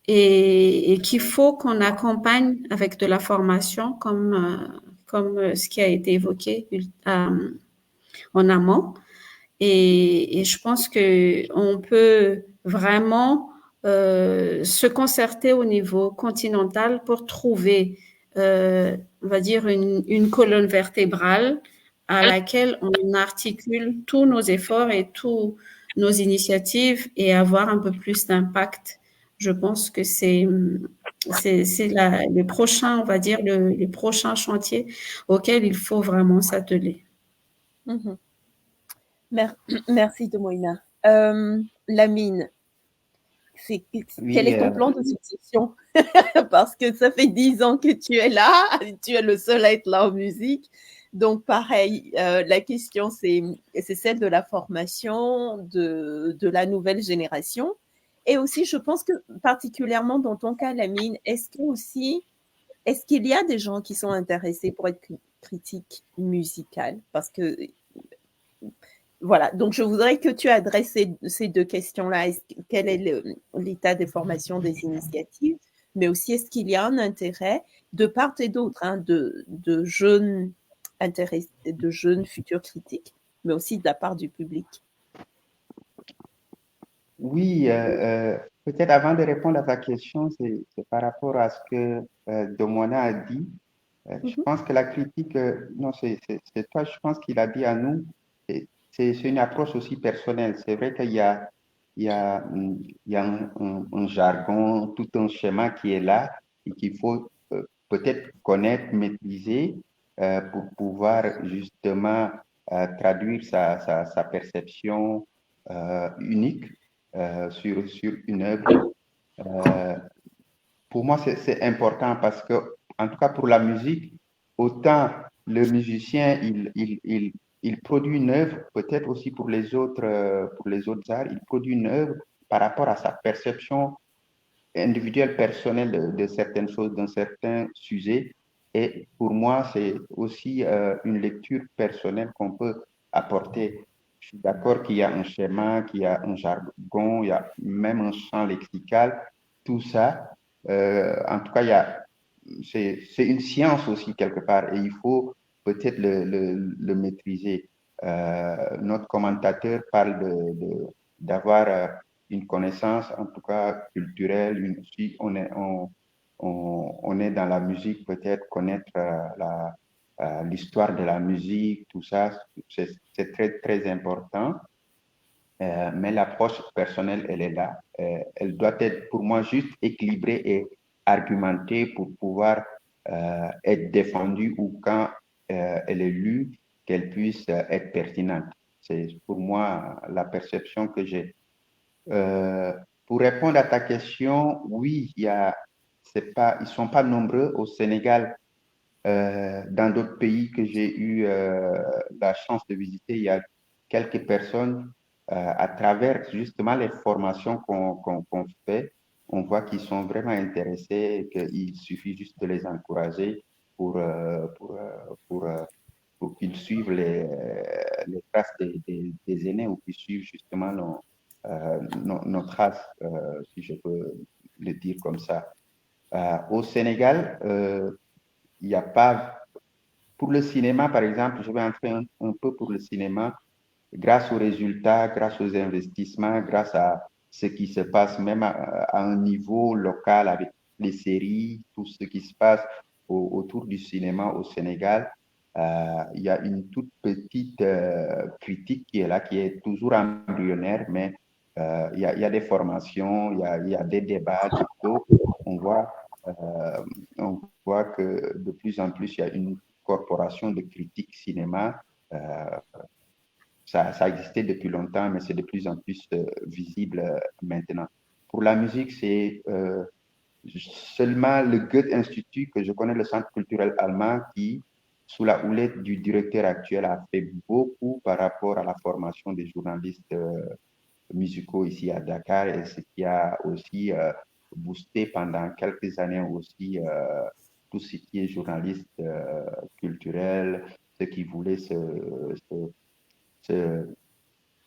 et qu'il faut qu'on accompagne avec de la formation comme ce qui a été évoqué en amont. Et je pense que on peut vraiment se concerter au niveau continental pour trouver, on va dire, une colonne vertébrale à laquelle on articule tous nos efforts et tous nos initiatives et avoir un peu plus d'impact. Je pense que c'est le prochain, on va dire, le prochain chantier auquel il faut vraiment s'atteler. Mhm. Merci, Domoina. Lamine, quel est ton plan de succession? Parce que ça fait 10 ans que tu es là, tu es le seul à être là en musique. Donc, pareil, la question, c'est celle de la formation de la nouvelle génération. Et aussi, je pense que particulièrement dans ton cas, Lamine, est-ce qu'il y a des gens qui sont intéressés pour être critiques musicales? Parce que voilà, donc je voudrais que tu adresses ces deux questions-là. Quel est l'état des formations des initiatives, mais aussi est-ce qu'il y a un intérêt de part et d'autre de jeunes intéressés, de jeunes futurs critiques, mais aussi de la part du public? Oui, peut-être avant de répondre à ta question, c'est par rapport à ce que Domona a dit. Je pense que la critique, non, c'est toi, je pense qu'il a dit à nous, c'est une approche aussi personnelle. C'est vrai qu'il y a, il y a un jargon, tout un schéma qui est là et qu'il faut peut-être connaître, maîtriser pour pouvoir justement traduire sa perception unique sur une œuvre. Pour moi, c'est important parce que, en tout cas pour la musique, autant le musicien, il produit une œuvre, peut-être aussi pour les autres arts, il produit une œuvre par rapport à sa perception individuelle, personnelle de certaines choses, d'un certain sujet. Et pour moi, c'est aussi une lecture personnelle qu'on peut apporter. Je suis d'accord qu'il y a un schéma, qu'il y a un jargon, il y a même un champ lexical, tout ça. En tout cas, c'est une science aussi quelque part et il faut peut-être le maîtriser. Notre commentateur parle d'avoir une connaissance, en tout cas culturelle. Si on est dans la musique, peut-être connaître l'histoire de la musique, tout ça, c'est très, très important. Mais l'approche personnelle, elle est là. Elle doit être pour moi juste équilibrée et argumentée pour pouvoir être défendue ou quand elle est lue, qu'elle puisse être pertinente. C'est pour moi la perception que j'ai. Pour répondre à ta question, oui, ils sont pas nombreux au Sénégal. Dans d'autres pays que j'ai eu la chance de visiter, il y a quelques personnes à travers justement les formations qu'on fait, on voit qu'ils sont vraiment intéressés et qu'il suffit juste de les encourager pour, euh, pour, euh, pour, euh, pour qu'ils suivent les traces des aînés ou qu'ils suivent justement nos traces, si je peux le dire comme ça. Au Sénégal, il n'y a pas... Pour le cinéma, par exemple, je vais entrer un peu pour le cinéma, grâce aux résultats, grâce aux investissements, grâce à ce qui se passe même à un niveau local avec les séries, tout ce qui se passe autour du cinéma au Sénégal. Il y a une toute petite critique qui est là, qui est toujours embryonnaire, mais il y a des formations, il y a des débats, on voit, on voit que de plus en plus, il y a une corporation de critique cinéma. Ça existait depuis longtemps, mais c'est de plus en plus visible maintenant. Pour la musique, c'est seulement le Goethe-Institut, que je connais, le centre culturel allemand, qui, sous la houlette du directeur actuel, a fait beaucoup par rapport à la formation des journalistes musicaux ici à Dakar, et ce qui a aussi boosté pendant quelques années aussi tout ce qui est journaliste culturel, ceux qui voulaient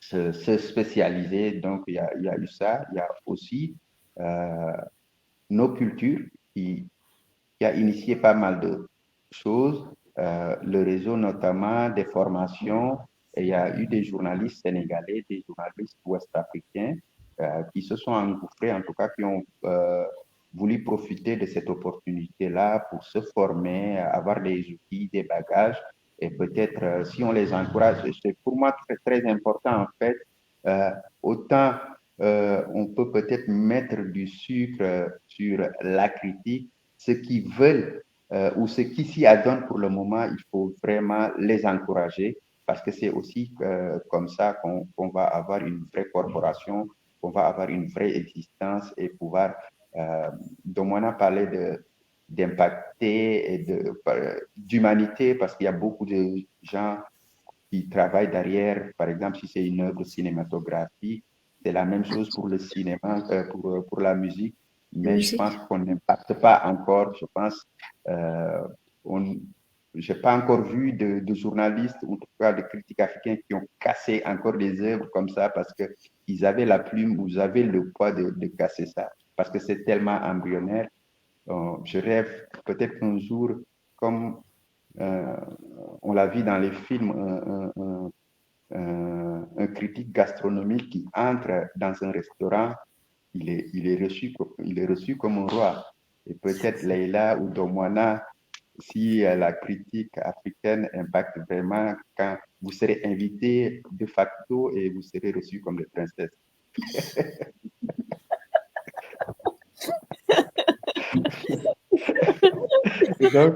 se spécialiser. Donc, il y a eu ça. Il y a aussi nos cultures qui a initié pas mal de choses. Le réseau, notamment des formations. Et il y a eu des journalistes sénégalais, des journalistes ouest-africains qui se sont engouffrés, en tout cas, qui ont voulu profiter de cette opportunité-là pour se former, avoir des outils, des bagages. Et peut-être, si on les encourage, c'est pour moi très, très important, en fait, autant on peut peut-être mettre du sucre sur la critique, ceux qui veulent ou ceux qui s'y adonnent pour le moment, il faut vraiment les encourager parce que c'est aussi comme ça qu'on va avoir une vraie corporation, qu'on va avoir une vraie existence et pouvoir, dont on a parlé d'impacter et d'humanité parce qu'il y a beaucoup de gens qui travaillent derrière. Par exemple, si c'est une œuvre cinématographique, c'est la même chose pour le cinéma, pour la musique, mais je pense qu'on n'impacte pas encore. Je pense, je n'ai pas encore vu de journalistes ou en tout cas de critiques africains qui ont cassé encore des œuvres comme ça parce qu'ils avaient la plume, vous avez le poids de casser ça parce que c'est tellement embryonnaire. Je rêve peut-être qu'un jour, comme on l'a vu dans les films, un critique gastronomique qui entre dans un restaurant, il est reçu comme un roi. Et peut-être Leïla ou Domwana, si la critique africaine impacte vraiment, quand vous serez invité de facto et vous serez reçu comme des princesses. Donc,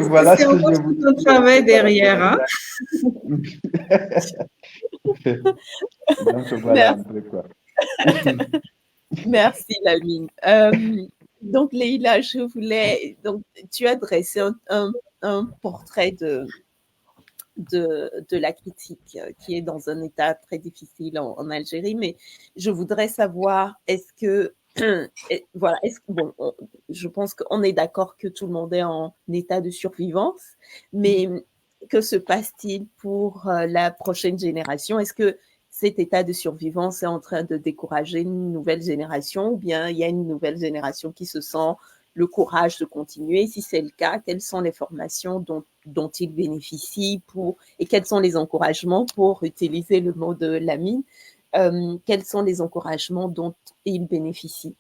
voilà ce que je vous dis. Travail derrière. Hein? Donc, voilà un peu quoi. Merci, Lamine. Donc, Leïla, donc, tu as dressé un portrait de la critique qui est dans un état très difficile en Algérie, mais je voudrais savoir, est-ce que voilà, bon, je pense qu'on est d'accord que tout le monde est en état de survivance, mais que se passe-t-il pour la prochaine génération? Est-ce que cet état de survivance est en train de décourager une nouvelle génération ou bien il y a une nouvelle génération qui se sent le courage de continuer? Si c'est le cas, quelles sont les formations dont ils bénéficient et quels sont les encouragements, pour utiliser le mot de Lamine, quels sont les encouragements dont ils bénéficient?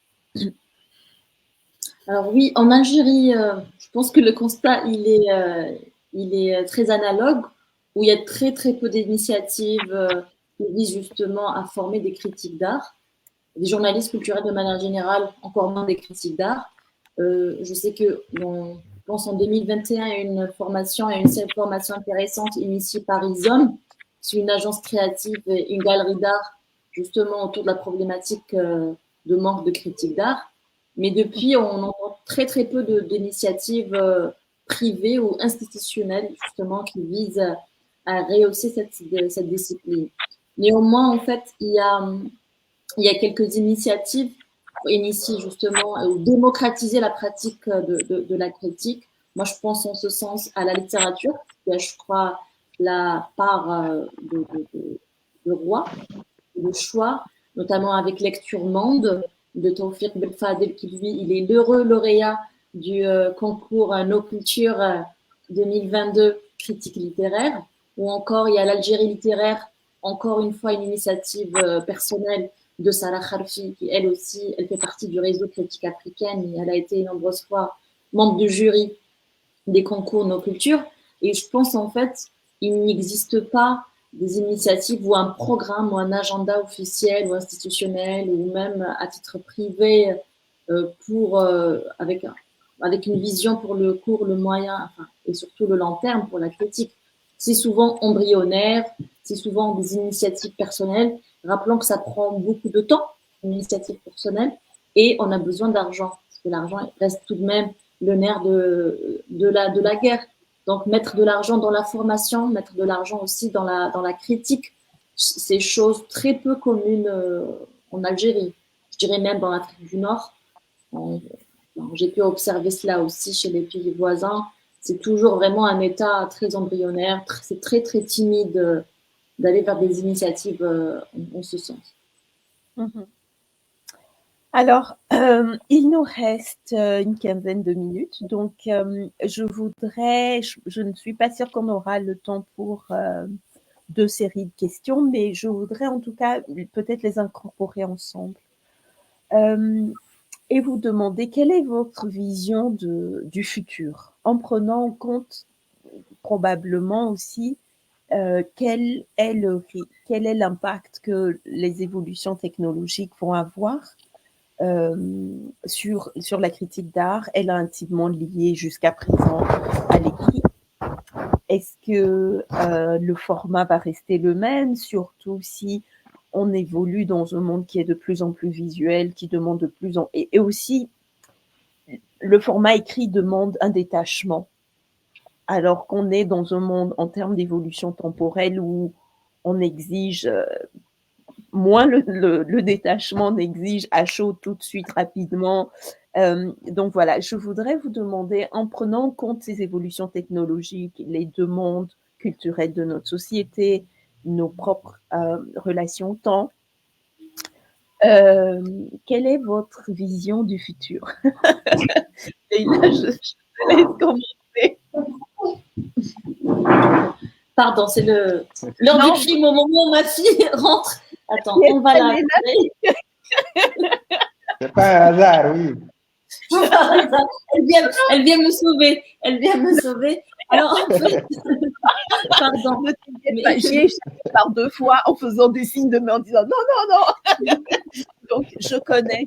Alors oui, en Algérie, je pense que le constat, il est très analogue, où il y a très très peu d'initiatives qui visent justement à former des critiques d'art, des journalistes culturels de manière générale, encore moins des critiques d'art. Je sais que, je pense en 2021, il y a une formation intéressante initiée par ISOM, c'est une agence créative et une galerie d'art, justement autour de la problématique de manque de critiques d'art. Mais depuis, on entend très très peu d'initiatives privées ou institutionnelles, justement, qui visent à rehausser cette discipline. Néanmoins, en fait, il y a quelques initiatives initiées justement ou démocratiser la pratique de la critique. Moi, je pense en ce sens à la littérature, qui a, je crois, la part de roi, de choix. notamment avec Lecture Monde de Tawfiq Belfadel, qui lui, il est l'heureux lauréat du concours Nos Cultures 2022 critique littéraire, ou encore il y a l'Algérie littéraire, encore une fois une initiative personnelle de Sarah Kharfi, qui elle aussi, elle fait partie du réseau critique africaine et elle a été nombreuses fois membre du jury des concours Nos Cultures. Et je pense en fait, il n'existe pas des initiatives ou un programme ou un agenda officiel ou institutionnel ou même à titre privé avec une vision pour le court, le moyen et surtout le long terme pour la critique. C'est souvent embryonnaire, c'est souvent des initiatives personnelles. Rappelons que ça prend beaucoup de temps, une initiative personnelle, et on a besoin d'argent, parce que l'argent reste tout de même le nerf de la guerre. Donc, mettre de l'argent dans la formation, mettre de l'argent aussi dans la critique, c'est chose très peu commune en Algérie. Je dirais même dans l'Afrique du Nord. J'ai pu observer cela aussi chez les pays voisins. C'est toujours vraiment un état très embryonnaire. C'est très, très timide d'aller vers des initiatives en ce sens. Mmh. Alors, il nous reste une quinzaine de minutes, donc je ne suis pas sûre qu'on aura le temps pour 2 séries de questions, mais je voudrais en tout cas peut-être les incorporer ensemble. Et vous demander quelle est votre vision du futur, en prenant en compte probablement aussi quel est l'impact que les évolutions technologiques vont avoir sur la critique d'art. Elle est intimement liée jusqu'à présent à l'écrit. Est-ce que le format va rester le même, surtout si on évolue dans un monde qui est de plus en plus visuel, qui demande de plus en... Et aussi, le format écrit demande un détachement, alors qu'on est dans un monde en termes d'évolution temporelle où on exige... moins le détachement n'exige à chaud tout de suite, rapidement. Donc voilà, je voudrais vous demander, en prenant en compte ces évolutions technologiques, les demandes culturelles de notre société, nos propres relations au temps, quelle est votre vision du futur? Et là, je laisse commencer. Pardon, c'est l'heure du crime au moment où ma fille rentre. Attends, on va la... C'est pas un hasard, oui. Elle vient me sauver. Elle vient me sauver. Alors, en fait, pardon. J'ai échappé par 2 fois en faisant des signes de main en disant non. Donc, je connais.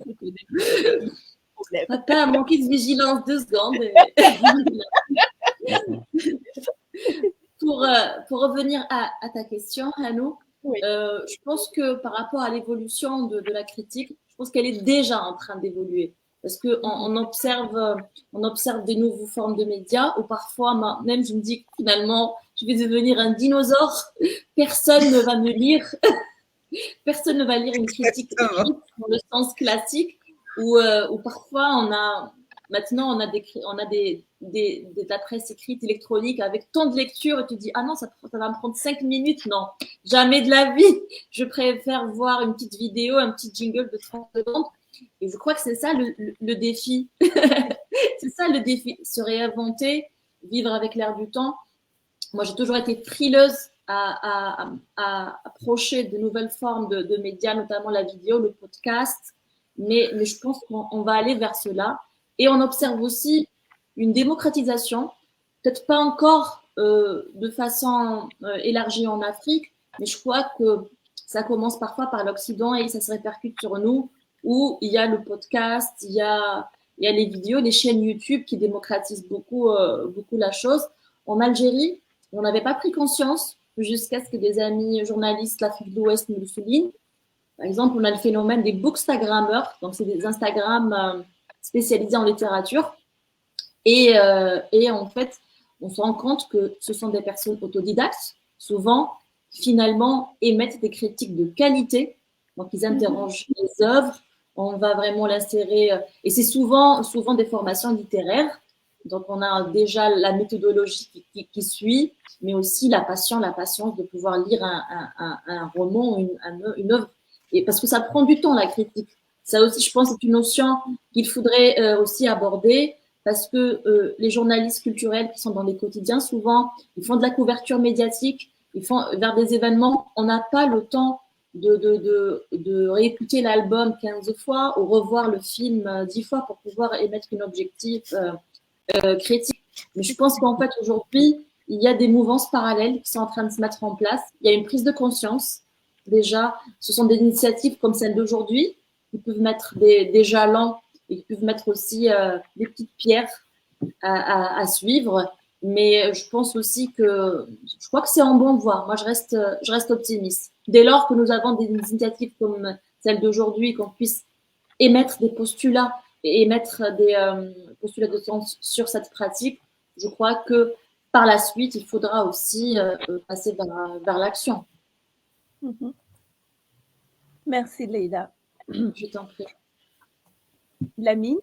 Papa a manqué de vigilance 2 secondes. Pour revenir à ta question, Hanou, oui. Je pense que par rapport à l'évolution de la critique, je pense qu'elle est déjà en train d'évoluer. Parce qu'on observe des nouvelles formes de médias où parfois, même je me dis que finalement, je vais devenir un dinosaure. Personne ne va me lire. Personne ne va lire une critique écrite dans le sens classique où parfois maintenant on a de la presse écrite électronique avec tant de lectures et tu te dis ah non ça va me prendre 5 minutes. Non, jamais de la vie. Je préfère voir une petite vidéo, un petit jingle de 30 secondes. Et je crois que c'est ça le défi. C'est ça le défi, se réinventer, vivre avec l'air du temps. Moi, j'ai toujours été frileuse à approcher de nouvelles formes de médias, notamment la vidéo, le podcast. Mais je pense qu'on va aller vers cela. Et on observe aussi une démocratisation, peut-être pas encore de façon élargie en Afrique, mais je crois que ça commence parfois par l'Occident et ça se répercute sur nous, où il y a le podcast, il y a les vidéos, les chaînes YouTube qui démocratisent beaucoup la chose. En Algérie, on n'avait pas pris conscience jusqu'à ce que des amis journalistes de l'Afrique de l'Ouest nous le soulignent. Par exemple, on a le phénomène des bookstagrammeurs, donc c'est des Instagram spécialisés en littérature. Et en fait, on se rend compte que ce sont des personnes autodidactes, souvent, finalement, émettent des critiques de qualité. Donc, ils interrogent les œuvres. On va vraiment l'insérer. Et c'est souvent des formations littéraires. Donc, on a déjà la méthodologie qui suit, mais aussi la patience de pouvoir lire un roman, une œuvre. Et parce que ça prend du temps, la critique. Ça aussi, je pense, c'est une notion qu'il faudrait aussi aborder parce que les journalistes culturels qui sont dans les quotidiens, souvent, ils font de la couverture médiatique, ils font vers des événements. On n'a pas le temps de réécouter l'album 15 fois ou revoir le film 10 fois pour pouvoir émettre une objectif critique. Mais je pense qu'en fait, aujourd'hui, il y a des mouvances parallèles qui sont en train de se mettre en place. Il y a une prise de conscience. Déjà, ce sont des initiatives comme celle d'aujourd'hui qui peuvent mettre des jalons et qui peuvent mettre aussi des petites pierres à suivre. Mais je pense aussi que je crois que c'est en bonne voie. Moi, je reste optimiste. Dès lors que nous avons des initiatives comme celle d'aujourd'hui, qu'on puisse émettre des postulats et émettre des postulats de sens sur cette pratique, je crois que par la suite, il faudra aussi passer vers l'action. Merci Leïla. Je t'en prie. Lamine,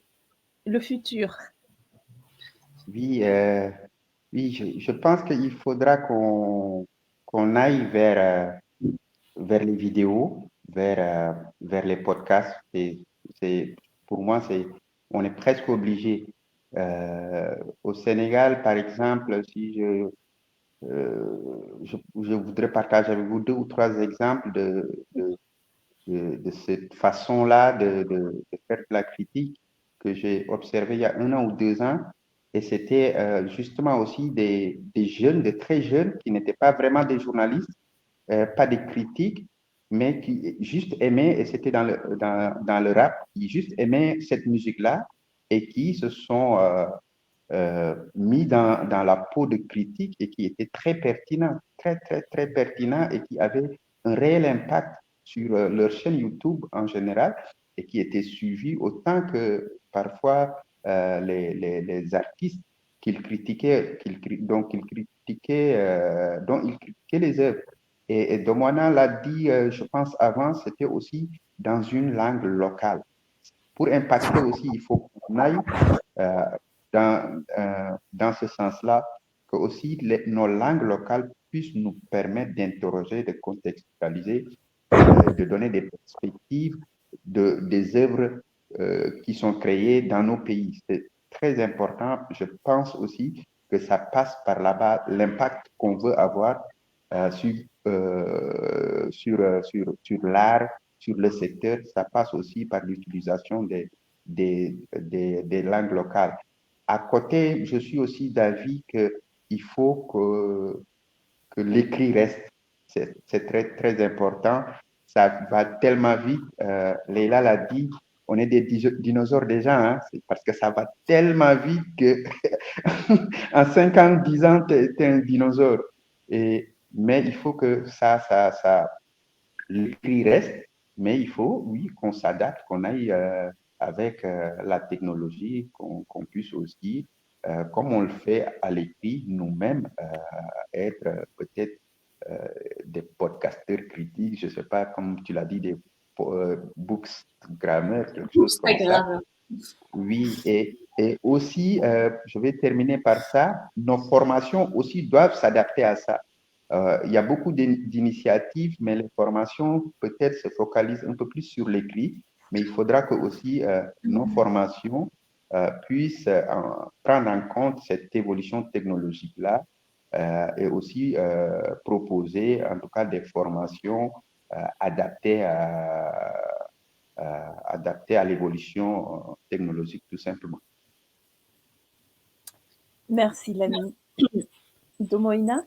le futur. Oui, je pense qu'il faudra qu'on aille vers les vidéos, vers les podcasts. Pour moi, on est presque obligé. Au Sénégal, par exemple, si je voudrais partager avec vous 2 ou 3 exemples de cette façon-là de faire de la critique que j'ai observé il y a 1 an ou 2 ans. Et c'était justement aussi des jeunes, des très jeunes, qui n'étaient pas vraiment des journalistes, pas des critiques, mais qui juste aimaient, et c'était dans le rap, qui juste aimaient cette musique-là et qui se sont mis dans la peau de critiques et qui étaient très pertinents, très, très, très pertinents et qui avaient un réel impact sur leur chaîne YouTube en général et qui étaient suivis autant que parfois les artistes dont ils critiquaient les œuvres. Et Domana l'a dit, je pense avant, c'était aussi dans une langue locale. Pour impacter aussi, il faut qu'on aille euh, dans ce sens-là, que aussi nos langues locales puissent nous permettre d'interroger, de contextualiser, de donner des perspectives des œuvres qui sont créées dans nos pays. C'est très important. Je pense aussi que ça passe par là-bas, l'impact qu'on veut avoir sur l'art, sur le secteur, ça passe aussi par l'utilisation des langues locales. À côté, je suis aussi d'avis qu'il faut que l'écrit reste. C'est très, très important. Ça va tellement vite. Leïla l'a dit, on est des dinosaures déjà, hein, c'est parce que ça va tellement vite que en 5 ans, 10 ans, tu es un dinosaure. Mais il faut que l'écrit reste, mais il faut, oui, qu'on s'adapte, qu'on aille avec la technologie, qu'on puisse aussi, comme on le fait à l'écrit, nous-mêmes, être peut-être des podcasteurs critiques, je ne sais pas, comme tu l'as dit, des books grammar, quelque chose comme ça. Oui, et aussi, je vais terminer par ça, nos formations aussi doivent s'adapter à ça. Il y a beaucoup d'initiatives, mais les formations peut-être se focalisent un peu plus sur l'écrit, mais il faudra que aussi nos formations puissent prendre en compte cette évolution technologique-là et aussi proposer en tout cas des formations adaptées à l'évolution technologique tout simplement. Merci Lamine. Domoïna?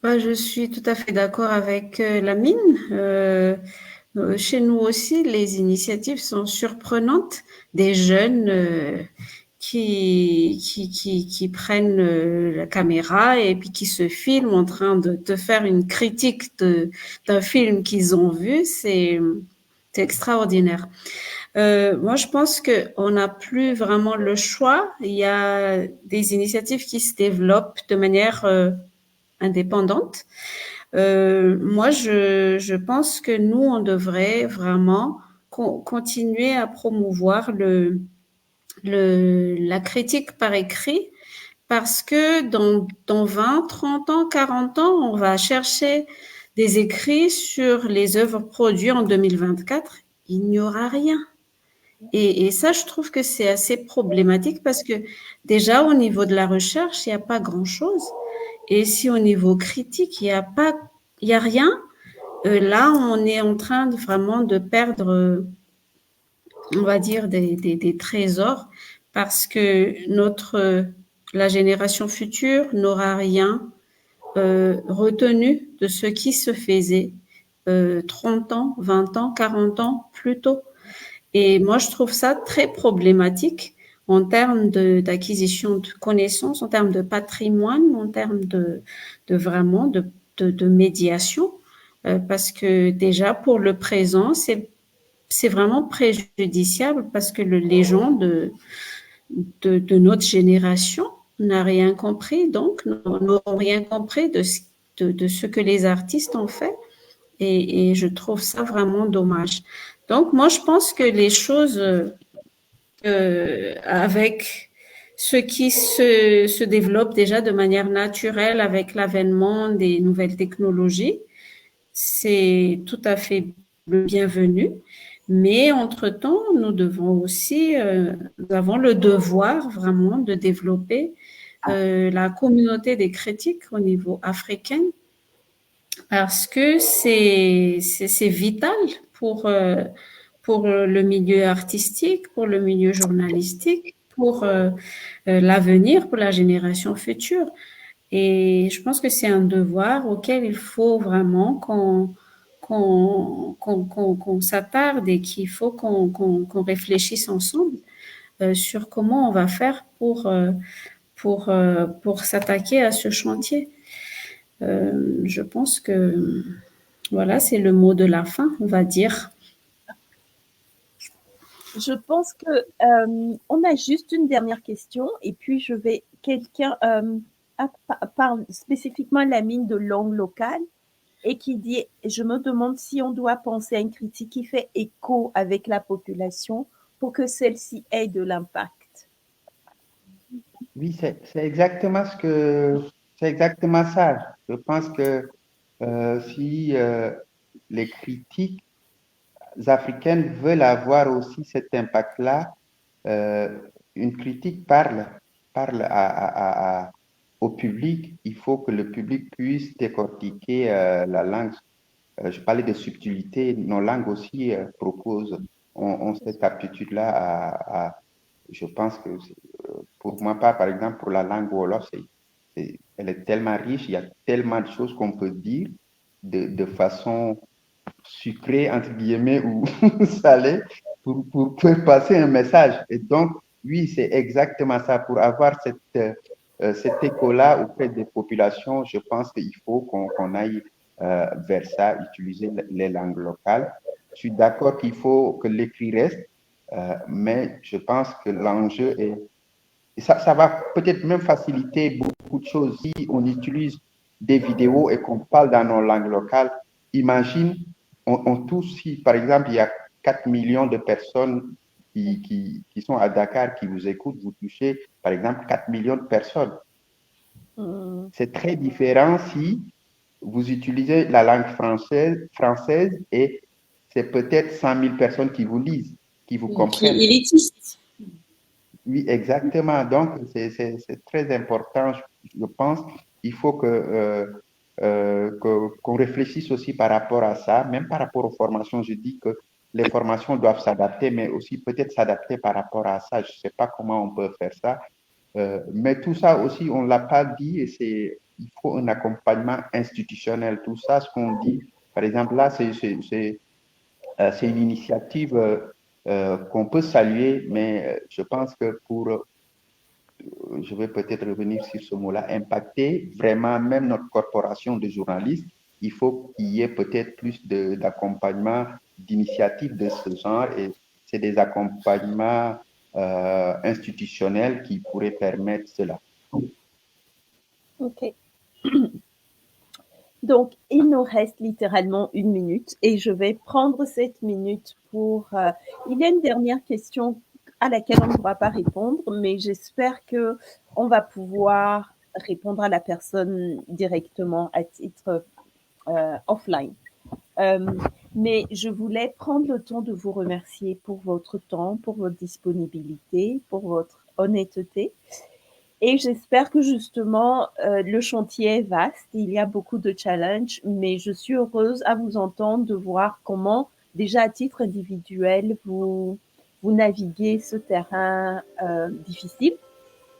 Je suis tout à fait d'accord avec Lamine. Chez nous aussi, les initiatives sont surprenantes. Des jeunes qui prennent la caméra et puis qui se filment en train de faire une critique d'un film qu'ils ont vu. C'est extraordinaire. Moi, je pense qu'on n'a plus vraiment le choix. Il y a des initiatives qui se développent de manière indépendante. Moi, je pense que nous, on devrait vraiment continuer à promouvoir la critique par écrit parce que dans 20, 30 ans, 40 ans, on va chercher des écrits sur les œuvres produites en 2024, il n'y aura rien. Et ça, je trouve que c'est assez problématique parce que déjà, au niveau de la recherche, il n'y a pas grand-chose. Et si au niveau critique, il y a rien, là, on est en train de vraiment de perdre, on va dire, des trésors parce que la génération future n'aura rien retenu de ce qui se faisait 30 ans, 20 ans, 40 ans plus tôt. Et moi, je trouve ça très problématique en termes d'acquisition de connaissances, en termes de patrimoine, en termes vraiment de médiation, parce que déjà pour le présent, c'est vraiment préjudiciable parce que les gens de notre génération n'ont rien compris, donc n'auront rien compris de ce que les artistes ont fait. Et je trouve ça vraiment dommage. Donc, moi, je pense que les choses avec ce qui se développe déjà de manière naturelle avec l'avènement des nouvelles technologies, c'est tout à fait le bienvenu. Mais entre-temps, nous devons aussi, nous avons le devoir vraiment de développer la communauté des critiques au niveau africain parce que c'est vital pour le milieu artistique, pour le milieu journalistique, pour l'avenir, pour la génération future. Et je pense que c'est un devoir auquel il faut vraiment qu'on s'attarde et qu'il faut qu'on réfléchisse ensemble sur comment on va faire pour s'attaquer à ce chantier. Je pense que voilà, c'est le mot de la fin, on va dire. Je pense que on a juste une dernière question et puis je vais quelqu'un parle spécifiquement la mine de langue locale et qui dit je me demande si on doit penser à une critique qui fait écho avec la population pour que celle-ci ait de l'impact. Oui, c'est exactement c'est exactement ça. Je pense que si les critiques africaines veulent avoir aussi cet impact-là, une critique parle au public. Il faut que le public puisse décortiquer la langue. Je parlais de subtilité. Nos langues aussi proposent, ont cette aptitude-là je pense que pour moi, pas par exemple pour la langue Wolof, elle est tellement riche, il y a tellement de choses qu'on peut dire de façon sucrée, entre guillemets, ou salée, pour passer un message. Et donc, oui, c'est exactement ça. Pour avoir cet écho-là auprès des populations, je pense qu'il faut qu'on aille vers ça, utiliser les langues locales. Je suis d'accord qu'il faut que l'écrit reste, mais je pense que l'enjeu est ça va peut-être même faciliter beaucoup de choses si on utilise des vidéos et qu'on parle dans nos langues locales. Imagine, on touche, si par exemple il y a 4 millions de personnes qui sont à Dakar, qui vous écoutent, vous touchez par exemple 4 millions de personnes. C'est très différent si vous utilisez la langue française et c'est peut-être 100 000 personnes qui vous lisent, qui vous comprennent. Qui élitiste. Oui, exactement. Donc, c'est très important, je pense. Il faut qu'on réfléchisse aussi par rapport à ça, même par rapport aux formations. Je dis que les formations doivent s'adapter, mais aussi peut-être s'adapter par rapport à ça. Je ne sais pas comment on peut faire ça. Mais tout ça aussi, on ne l'a pas dit et il faut un accompagnement institutionnel. Tout ça, ce qu'on dit, par exemple, là, c'est une initiative qu'on peut saluer, mais je pense que je vais peut-être revenir sur ce mot-là, impacter vraiment même notre corporation de journalistes, il faut qu'il y ait peut-être plus d'accompagnement, d'initiatives de ce genre, et c'est des accompagnements institutionnels qui pourraient permettre cela. Ok. Donc, il nous reste littéralement 1 minute et je vais prendre cette minute pour... il y a une dernière question à laquelle on ne pourra pas répondre, mais j'espère qu'on va pouvoir répondre à la personne directement à titre offline. Mais je voulais prendre le temps de vous remercier pour votre temps, pour votre disponibilité, pour votre honnêteté. Et j'espère que justement, le chantier est vaste, il y a beaucoup de challenges, mais je suis heureuse à vous entendre de voir comment, déjà à titre individuel, vous naviguez ce terrain difficile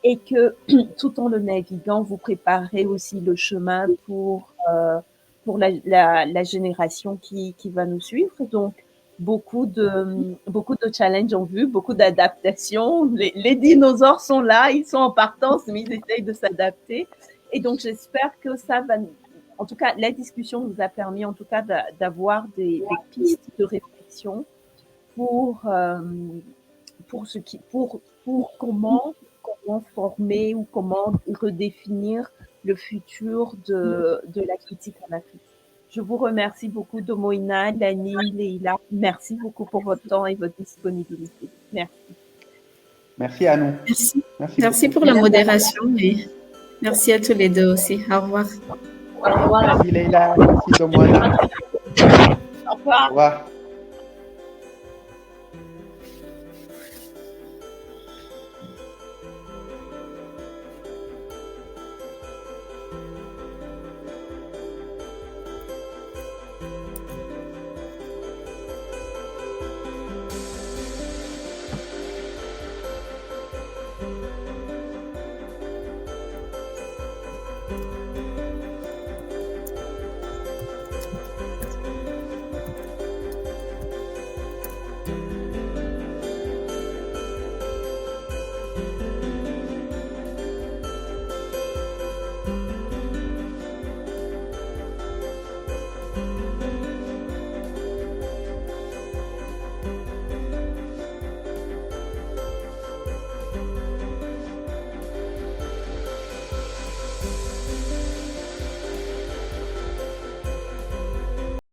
et que tout en le naviguant, vous préparez aussi le chemin pour la génération qui va nous suivre. Donc, beaucoup de challenges en vue, beaucoup d'adaptations. Les dinosaures sont là, ils sont en partance, mais ils essayent de s'adapter. Et donc, j'espère que ça va, en tout cas, la discussion nous a permis, en tout cas, d'avoir des pistes de réflexion pour comment former ou comment redéfinir le futur de la critique en Afrique. Je vous remercie beaucoup, Domoina, Dani, Leïla. Merci beaucoup pour votre temps et votre disponibilité. Merci. Merci à nous. Merci. Merci, Merci pour la modération et merci à tous les deux aussi. Au revoir. Au revoir. Merci Leïla, merci Domoina. Au revoir. Au revoir.